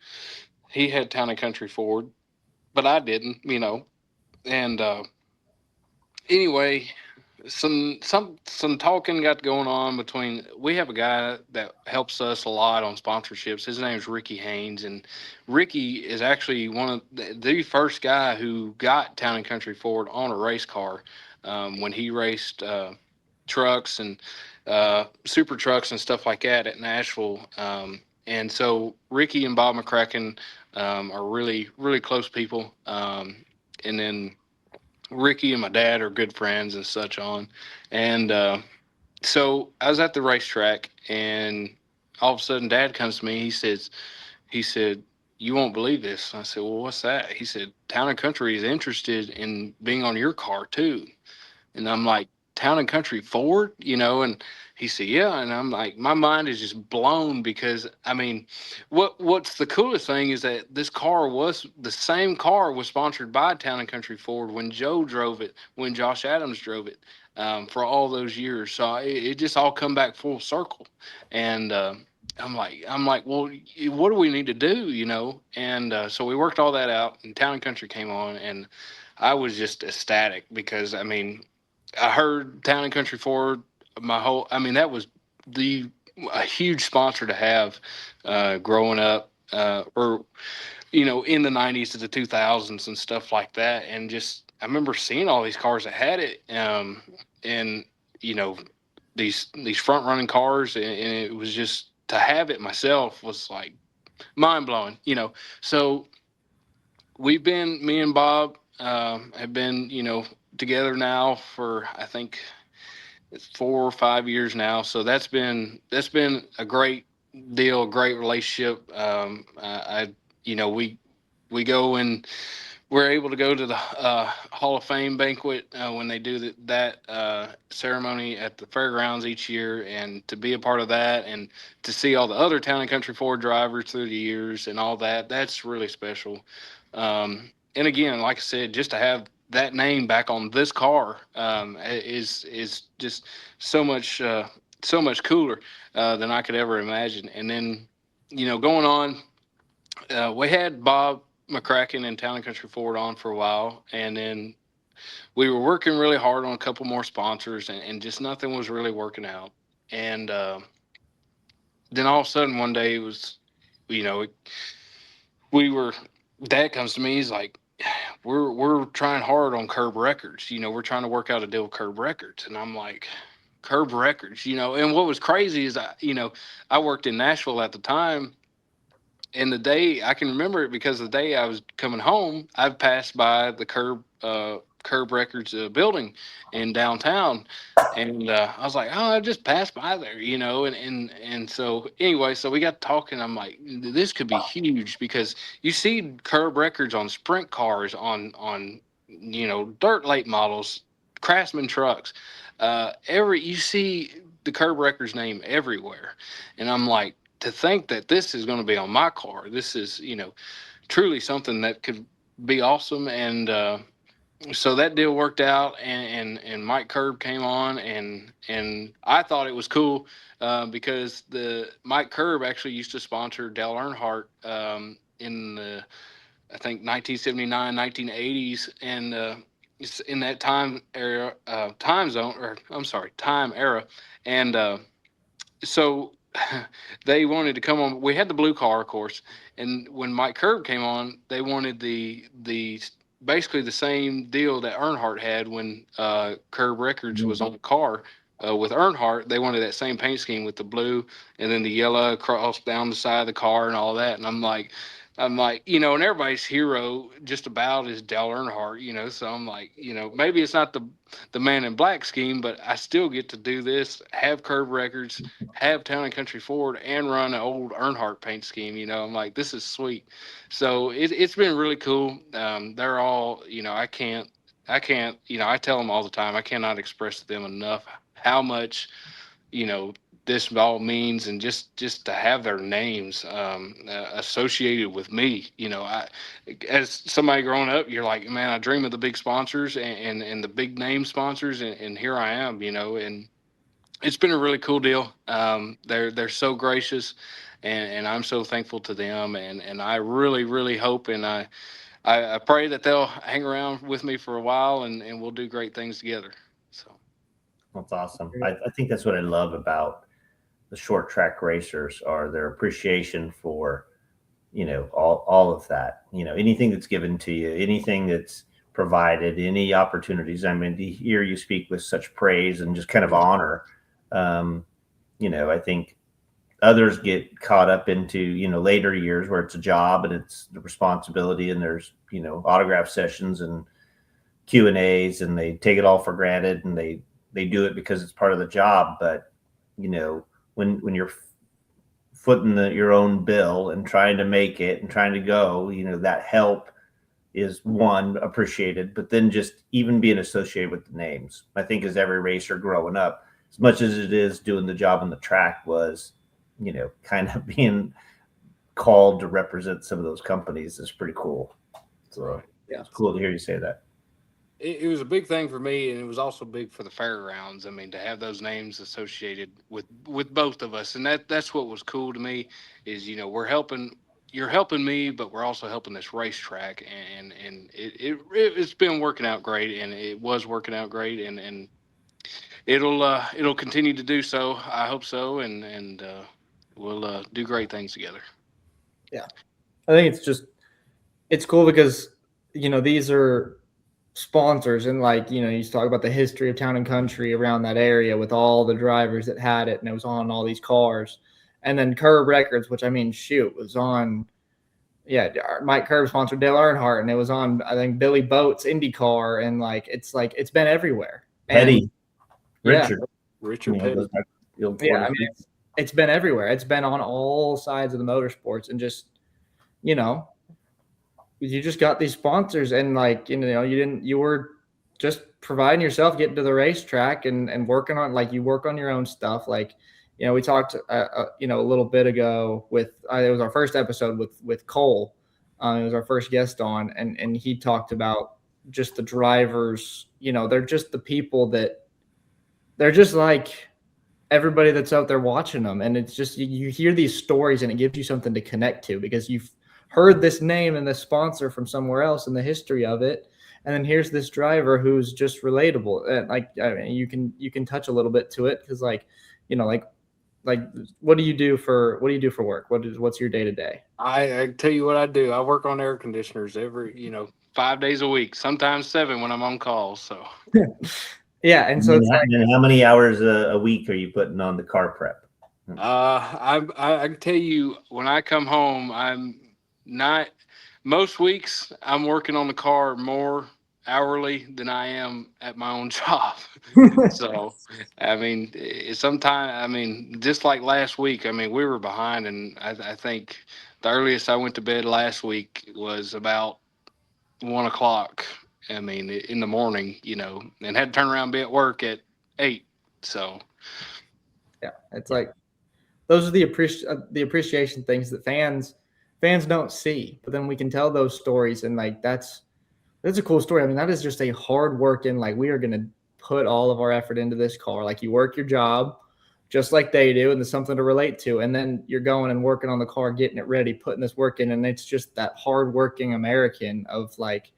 He had Town and Country Ford, but I didn't, And anyway, some talking got going on between. We have a guy that helps us a lot on sponsorships. His name is Ricky Haynes, and Ricky is actually one of the first guy who got Town and Country Ford on a race car, when he raced trucks and super trucks and stuff like that at Nashville. And so Ricky and Bob McCracken are really, really close people. And then Ricky and my dad are good friends and such on. And so I was at the racetrack, and all of a sudden Dad comes to me. He said, you won't believe this. I said, well, what's that? He said, Town and Country is interested in being on your car too. And I'm like, Town and Country Ford, and he said, yeah. And I'm like, my mind is just blown, because I mean, what's the coolest thing is that the same car was sponsored by Town and Country Ford when Joe drove it, when Josh Adams drove it, for all those years. So it just all come back full circle. And I'm like, well, what do we need to do, And so we worked all that out, and Town and Country came on, and I was just ecstatic, because I mean, I heard Town and Country Ford that was a huge sponsor to have growing up, or in the 90s to the 2000s and stuff like that. And just I remember seeing all these cars that had it, and these front running cars, and it was just, to have it myself was like mind blowing. So me and Bob have been together now for, I think, it's 4 or 5 years now. So that's been a great deal, great relationship. We go and we're able to go to the Hall of Fame banquet when they do that ceremony at the fairgrounds each year, and to be a part of that and to see all the other Town and Country Ford drivers through the years and all that, that's really special. And again, like I said, just to have that name back on this car is just so much cooler than I could ever imagine. And then, going on, we had Bob McCracken and Town and Country Ford on for a while, and then we were working really hard on a couple more sponsors, and just nothing was really working out. And then all of a sudden one day it was, you know, we were. Dad comes to me. He's like, "We're trying hard on Curb Records. We're trying to work out a deal with Curb Records." And I'm like, "Curb Records, And what was crazy is I worked in Nashville at the time. And the day I can remember it because the day I was coming home, I've passed by the Curb Records building in downtown, and I was like, oh, I just passed by there, and so anyway, so we got talking. I'm like, this could be huge because you see Curb Records on sprint cars, on dirt late models, Craftsman trucks, you see the Curb Records name everywhere, and I'm like, to think that this is going to be on my car, this is, truly something that could be awesome. And so that deal worked out, and Mike Curb came on, and I thought it was cool because the Mike Curb actually used to sponsor Dale Earnhardt in the, I think, 1979, 1980s, and it's in that time era, time era, and so they wanted to come on. We had the blue car, of course, and when Mike Curb came on, they wanted the basically the same deal that Earnhardt had when Curb Records was on the car with Earnhardt. They wanted that same paint scheme with the blue and then the yellow across down the side of the car and all that. And I'm like, and everybody's hero just about is Dale Earnhardt, so I'm like, maybe it's not the man in black scheme, but I still get to do this, have Curb Records, have Town and Country Ford, and run an old Earnhardt paint scheme. I'm like, this is sweet. So it's been really cool. They're all, I tell them all the time, I cannot express to them enough how much, this all means, and just to have their names associated with me. As somebody growing up, you're like, man, I dream of the big sponsors and the big name sponsors, and here I am, and it's been a really cool deal. They're so gracious, and I'm so thankful to them, and I really, really hope, and I pray that they'll hang around with me for a while, and we'll do great things together. So that's awesome. I think that's what I love about the short track racers, are their appreciation for, all of that, anything that's given to you, anything that's provided, any opportunities. I mean, to hear you speak with such praise and just kind of honor, I think others get caught up into, later years where it's a job and it's the responsibility, and there's, autograph sessions and Q&As, and they take it all for granted, and they do it because it's part of the job. But, when you're footing your own bill and trying to make it and trying to go, that help is one, appreciated, but then just even being associated with the names. I think as every racer growing up, as much as it is doing the job on the track, was, kind of being called to represent some of those companies is pretty cool. So yeah, it's cool to hear you say that. It was a big thing for me, and it was also big for the fairgrounds. I mean, to have those names associated with both of us, and that's what was cool to me, is you're helping me, but we're also helping this racetrack, and it's been working out great, and it was working out great, and it'll continue to do so. I hope so, and we'll do great things together. Yeah, I think it's cool because these are sponsors, and you talk about the history of Town and Country around that area with all the drivers that had it, and it was on all these cars. And then Curb Records, which was on, Mike Curb sponsored Dale Earnhardt, and it was on, I think, Billy Boat's IndyCar, and it's been everywhere. Petty, and, Richard Petty. I mean, it's been everywhere. It's been on all sides of the motorsports, and just, you know, you just got these sponsors, and like, you were just providing yourself, getting to the racetrack and working on, like, you work on your own stuff. Like, we talked, a little bit ago with, it was our first episode with Cole. It was our first guest on, and he talked about just the drivers, they're just the people that they're just like everybody that's out there watching them. And it's just, you hear these stories and it gives you something to connect to, because you've heard this name and this sponsor from somewhere else in the history of it. And then here's this driver who's just relatable. And like, I mean, you can touch a little bit to it. Cause like, like what do you do for work? What's your day to day? I tell you what I do. I work on air conditioners 5 days a week, sometimes 7 when I'm on call. So yeah. And so it's and how many hours a week are you putting on the car prep? I can tell you, when I come home, I'm not, most weeks I'm working on the car more hourly than I am at my own job. So, I mean, just like last week, I mean, we were behind, and I think the earliest I went to bed last week was about 1 o'clock. I mean, in the morning, and had to turn around and be at work at 8. So, yeah, it's like, those are the appreciation things that fans don't see, but then we can tell those stories. And like, that's a cool story. I mean, that is just a hard working, like, we are going to put all of our effort into this car. Like, you work your job just like they do, and there's something to relate to. And then you're going and working on the car, getting it ready, putting this work in. And it's just that hardworking American of, like,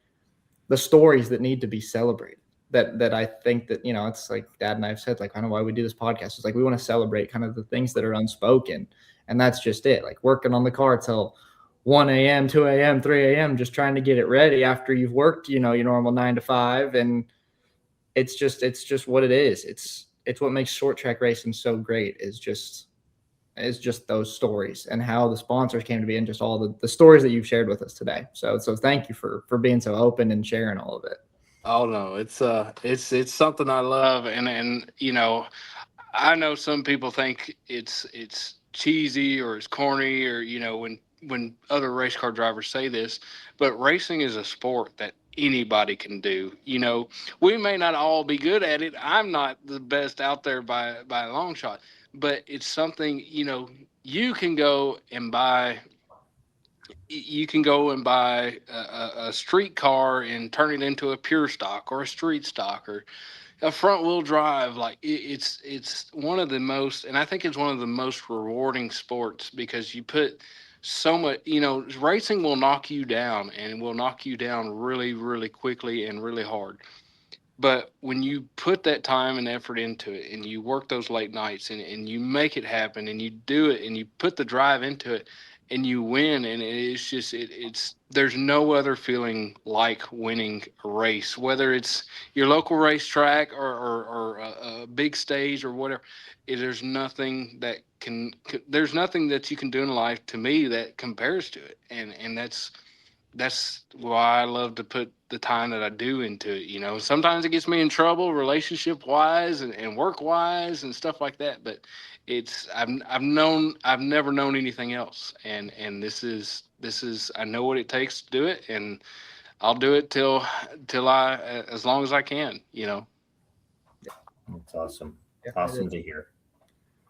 the stories that need to be celebrated. That I think that, it's like Dad and I have said, like, I know why we do this podcast. It's like, we want to celebrate kind of the things that are unspoken. And that's just it. Like, working on the car till 1 a.m., 2 a.m., 3 a.m., just trying to get it ready after you've worked, your normal 9 to 5. And it's just what it is. It's what makes short track racing so great, is just those stories, and how the sponsors came to be, and just all the stories that you've shared with us today. So thank you for being so open and sharing all of it. oh no, it's something I love, and I know some people think it's cheesy or it's corny, or when other race car drivers say this, but racing is a sport that anybody can do. We may not all be good at it. I'm not the best out there by a long shot, but it's something, you can go and buy a street car and turn it into a pure stock or a street stock or a front wheel drive. Like, it's one of the most, and I think it's one of the most rewarding sports, because you put so much, racing will knock you down, and will knock you down really, really quickly and really hard. But when you put that time and effort into it, and you work those late nights, and you make it happen, and you do it, and you put the drive into it, and you win, and it's just, it's there's no other feeling like winning a race, whether it's your local racetrack or a big stage or whatever. There's nothing there's nothing that you can do in life, to me, that compares to it. And that's why I love to put the time that I do into it. Sometimes it gets me in trouble relationship wise and work wise and stuff like that. But I've never known anything else. And this is, I know what it takes to do it, and I'll do it till I, as long as I can. That's awesome. Yeah, Awesome to hear.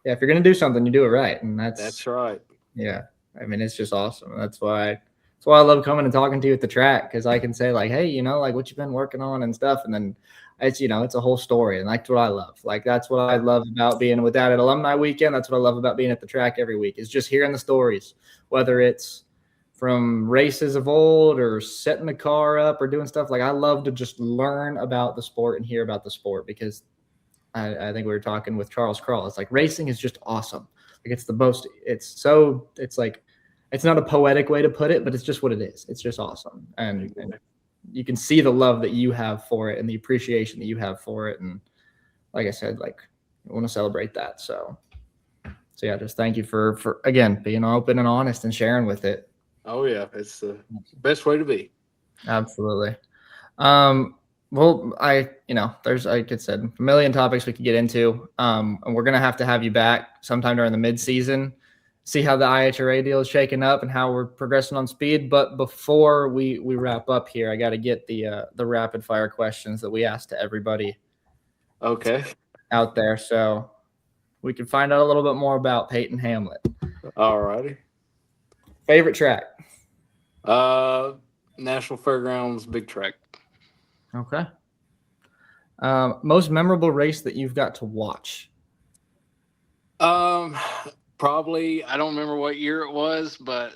Yeah. If you're going to do something, you do it right. And That's right. Yeah. I mean, it's just awesome. That's why I love coming and talking to you at the track, because I can say, like, hey, like, what you've been working on and stuff. And then it's, it's a whole story. And that's what I love. Like, that's what I love about being with Dad at Alumni Weekend. That's what I love about being at the track every week, is just hearing the stories, whether it's from races of old or setting the car up or doing stuff. Like, I love to just learn about the sport and hear about the sport, because I think we were talking with Charles Krull. It's like, racing is just awesome. Like, it's the most, it's like, it's not a poetic way to put it, but it's just what it is. It's just awesome. And you can see the love that you have for it and the appreciation that you have for it. And like I said, like, I want to celebrate that. So yeah, just thank you for again, being open and honest and sharing with it. Oh yeah. It's the best way to be. Absolutely. Well, there's, like I said, a million topics we could get into. And we're going to have you back sometime during the mid-season, see how the IHRA deal is shaking up and how we're progressing on speed. But before we wrap up here, I got to get the rapid fire questions that we asked to everybody Okay. out there, so we can find out a little bit more about Peyton Hamlett. All righty. Favorite track? National Fairgrounds Big Track. Okay. Most memorable race that you've got to watch? Probably, I don't remember what year it was, but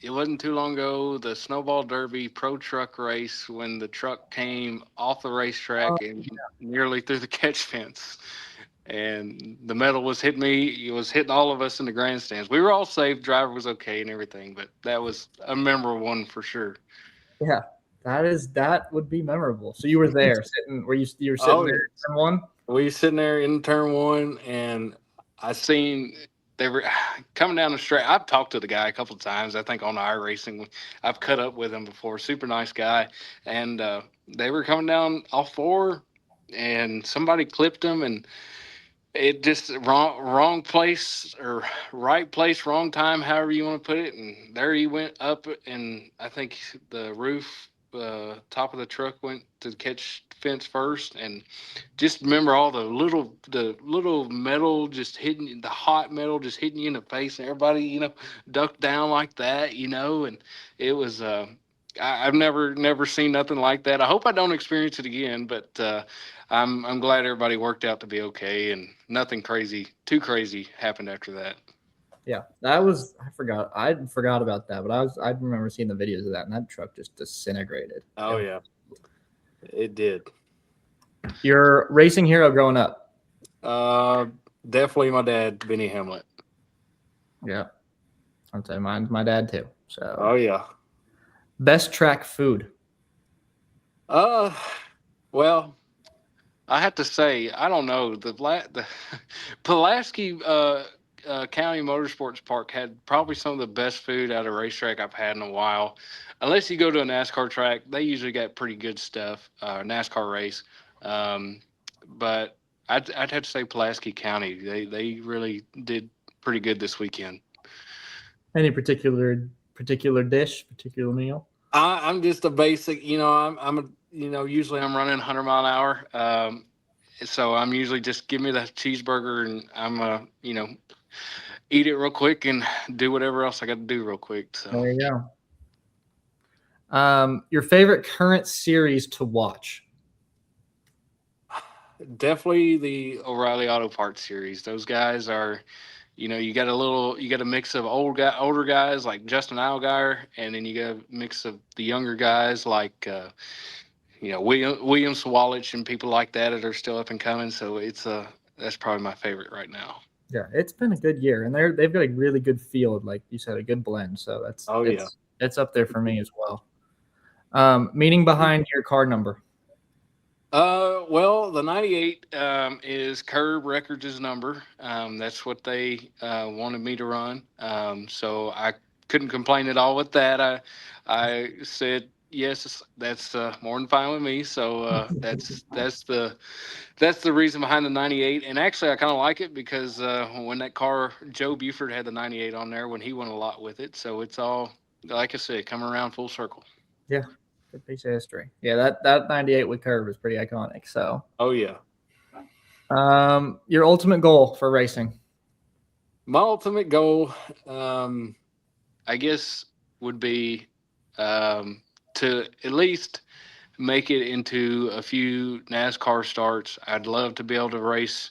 it wasn't too long ago, the Snowball Derby Pro Truck race, when the truck came off the racetrack and nearly through the catch fence. And the metal was hitting me. It was hitting all of us in the grandstands. We were all safe. Driver was okay and everything, but that was a memorable one for sure. Yeah, that would be memorable. So you were there sitting, you were sitting there in turn one? We were sitting there in turn one, and I seen they were coming down the straight. I've talked to the guy a couple of times. I think on iRacing, I've cut up with him before. Super nice guy, and they were coming down all four, and somebody clipped them, and it just wrong place or right place, wrong time, however you want to put it. And there he went up, and I think the roof, top of the truck went to catch fence first. And just remember all the little metal just hitting you, the hot metal just hitting you in the face, and everybody, ducked down like that, and it was, I've never seen nothing like that. I hope I don't experience it again, but I'm glad everybody worked out to be okay, and nothing too crazy happened after that. Yeah, I forgot about that, but I remember seeing the videos of that, and that truck just disintegrated. Oh yeah, it did. Your racing hero growing up? Definitely my dad, Benny Hamlett. Yeah, I'd say mine's my dad too. So. Oh yeah. Best track food? Well, I have to say, I don't know. The Pulaski County Motorsports Park had probably some of the best food at a racetrack I've had in a while. Unless you go to a NASCAR track, they usually got pretty good stuff. NASCAR race, but I'd have to say Pulaski County. They really did pretty good this weekend. Any particular dish, particular meal? I'm just a basic. Usually I'm running 100-mile an hour. So I'm usually just give me the cheeseburger, and I'm eat it real quick and do whatever else I got to do real quick. So there you go. Your favorite current series to watch? Definitely the O'Reilly Auto Parts series. Those guys are, you got a mix of older guys like Justin Allgaier, and then you got a mix of the younger guys like William Sawalich and people like that are still up and coming. So that's probably my favorite right now. Yeah, it's been a good year, and they've got a really good field, like you said, a good blend. So it's up there for me as well. Meaning behind your car number? Well, the 98 is Curb Records' number. That's what they wanted me to run. So I couldn't complain at all with that. I said yes, that's more than fine with me. So that's the reason behind the 98. And actually, I kind of like it because when that car, Joe Buford had the 98 on there when he won a lot with it. So it's all, like I said, coming around full circle. Yeah. Good piece of history. Yeah, that 98 with Curb is pretty iconic. So. Oh yeah. Your ultimate goal for racing? My ultimate goal, I guess, would be to at least make it into a few NASCAR starts. I'd love to be able to race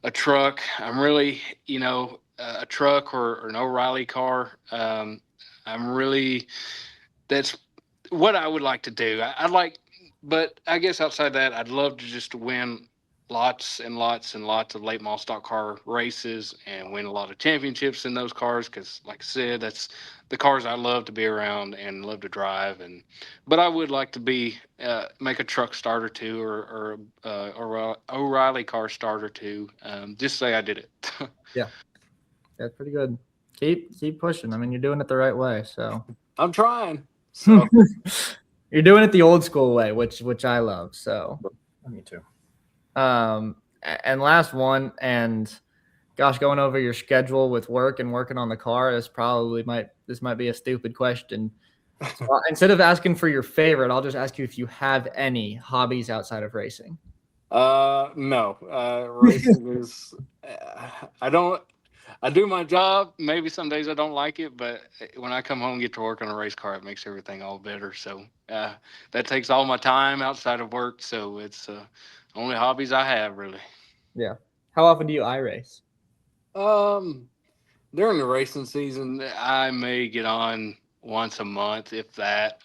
a truck. I'm really, a truck or an O'Reilly car. That's what I would like to do. But I guess outside that, I'd love to just win lots and lots and lots of late model stock car races and win a lot of championships in those cars. Cause like I said, that's the cars I love to be around and love to drive. But I would like to make a truck start or two or O'Reilly car start or two. Just say I did it. Yeah. That's pretty good. Keep pushing. I mean, you're doing it the right way. So I'm trying. So. You're doing it the old school way, which I love. So, Me too. And last one, and gosh, going over your schedule with work and working on the car is this might be a stupid question. So instead of asking for your favorite, I'll just ask you if you have any hobbies outside of racing. No. Racing is. I do my job. Maybe some days I don't like it, but when I come home and get to work on a race car, it makes everything all better. So that takes all my time outside of work. So it's only hobbies I have, really. Yeah. How often do you iRace? During the racing season, I may get on once a month, if that.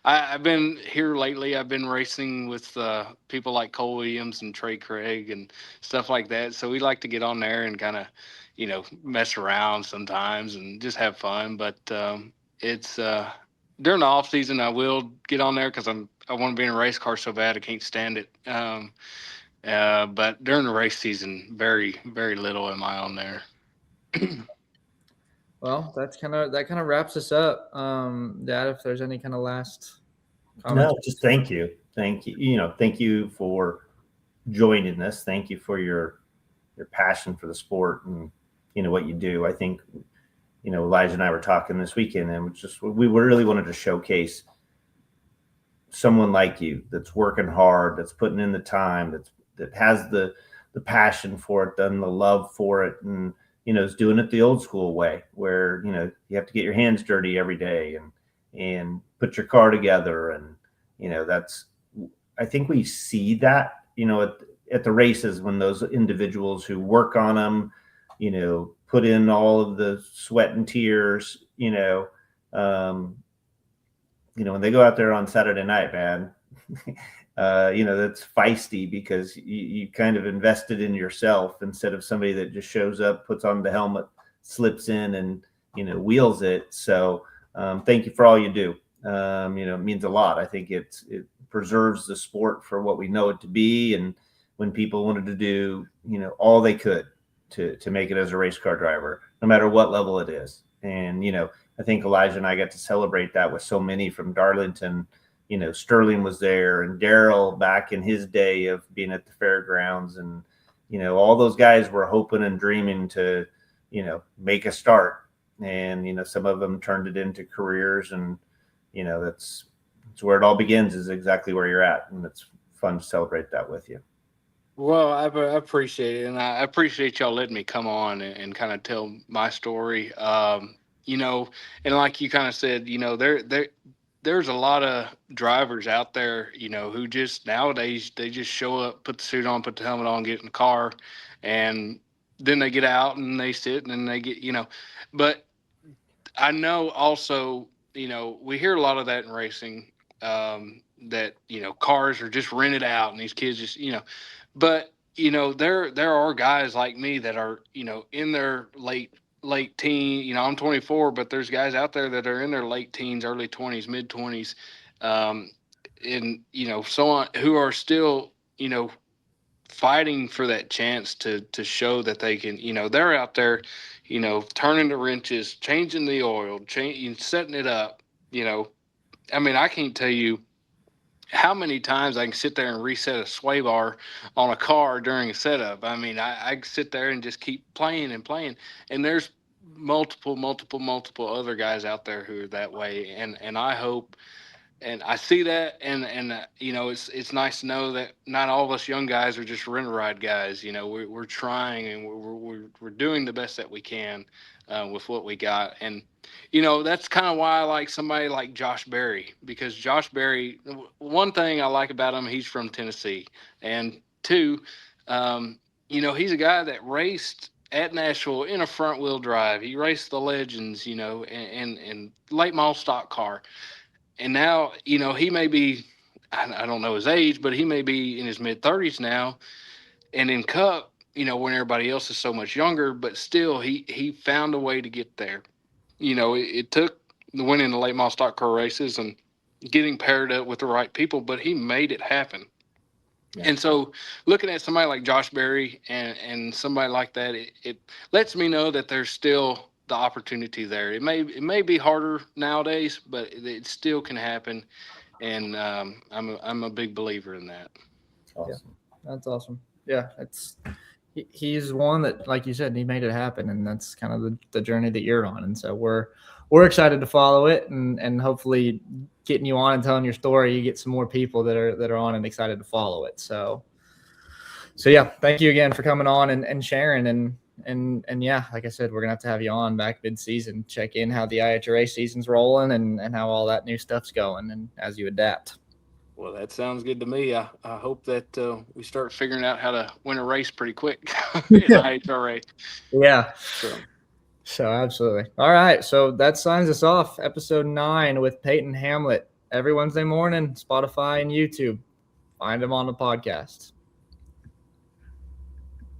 I've been here lately. I've been racing with people like Cole Williams and Trey Craig and stuff like that. So we like to get on there and kind of, mess around sometimes and just have fun. But it's during the off season, I will get on there because I want to be in a race car so bad I can't stand it. But during the race season, very very little am I on there. Well, that kind of wraps us up. Dad, if there's any kind of last comments. No, just thank you. Thank you. Thank you for joining us. Thank you for your passion for the sport and, what you do. I think, Elijah and I were talking this weekend, and we really wanted to showcase someone like you that's working hard, that's putting in the time, that has the passion for it, and the love for it, and is doing it the old school way, where you have to get your hands dirty every day and put your car together, and I think we see that at the races when those individuals who work on them, put in all of the sweat and tears, when they go out there on Saturday night, man, that's feisty because you kind of invested in yourself instead of somebody that just shows up, puts on the helmet, slips in and, wheels it. So thank you for all you do. It means a lot. I think it preserves the sport for what we know it to be. And when people wanted to do, all they could to make it as a race car driver, no matter what level it is. And, I think Elijah and I got to celebrate that with so many from Darlington. Sterling was there, and Daryl back in his day of being at the fairgrounds, and, all those guys were hoping and dreaming to, make a start. And, some of them turned it into careers, and, that's where it all begins, is exactly where you're at. And it's fun to celebrate that with you. Well, I appreciate it, and I appreciate y'all letting me come on and kind of tell my story. And like you kind of said, there's a lot of drivers out there, who just nowadays they just show up, put the suit on, put the helmet on, get in the car, and then they get out and they sit and then they get, But I know also, we hear a lot of that in racing, that cars are just rented out and these kids just, But there are guys like me that are in their late teen. I'm 24, but there's guys out there that are in their late teens, early 20s, mid 20s, and so on, who are still fighting for that chance to show that they can. They're out there, turning the wrenches, changing the oil, setting it up. I can't tell you how many times I can sit there and reset a sway bar on a car during a setup. I sit there and just keep playing and playing. And there's multiple other guys out there who are that way. And I hope, and I see that, and it's nice to know that not all of us young guys are just rent a ride guys. We're trying, and we're doing the best that we can with what we got. And that's kind of why I like somebody like Josh Berry, because Josh Berry, one thing I like about him, he's from Tennessee, and two, he's a guy that raced at Nashville in a front wheel drive. He raced the Legends, and late model stock car. And now, he may be, I don't know his age, but he may be in his mid 30s now. And in Cup, when everybody else is so much younger, but still he found a way to get there. It took the winning the late model stock car races and getting paired up with the right people, but he made it happen. Yeah. And so looking at somebody like Josh Berry and somebody like that, it lets me know that there's still the opportunity there. It may be harder nowadays, but it still can happen. And I'm a big believer in that. Awesome. That's awesome. Yeah, he's one that, like you said, he made it happen, and that's kind of the journey that you're on. And so we're excited to follow it, and hopefully getting you on and telling your story, you get some more people that are on and excited to follow it. So yeah, thank you again for coming on and sharing. And yeah, like I said, we're gonna have you on back mid-season, check in how the IHRA season's rolling and how all that new stuff's going, and as you adapt. Well, that sounds good to me. I hope that we start figuring out how to win a race pretty quick in IHRA. Yeah. So absolutely. All right. So that signs us off. Episode 9 with Peyton Hamlett every Wednesday morning, Spotify and YouTube. Find him on the podcast.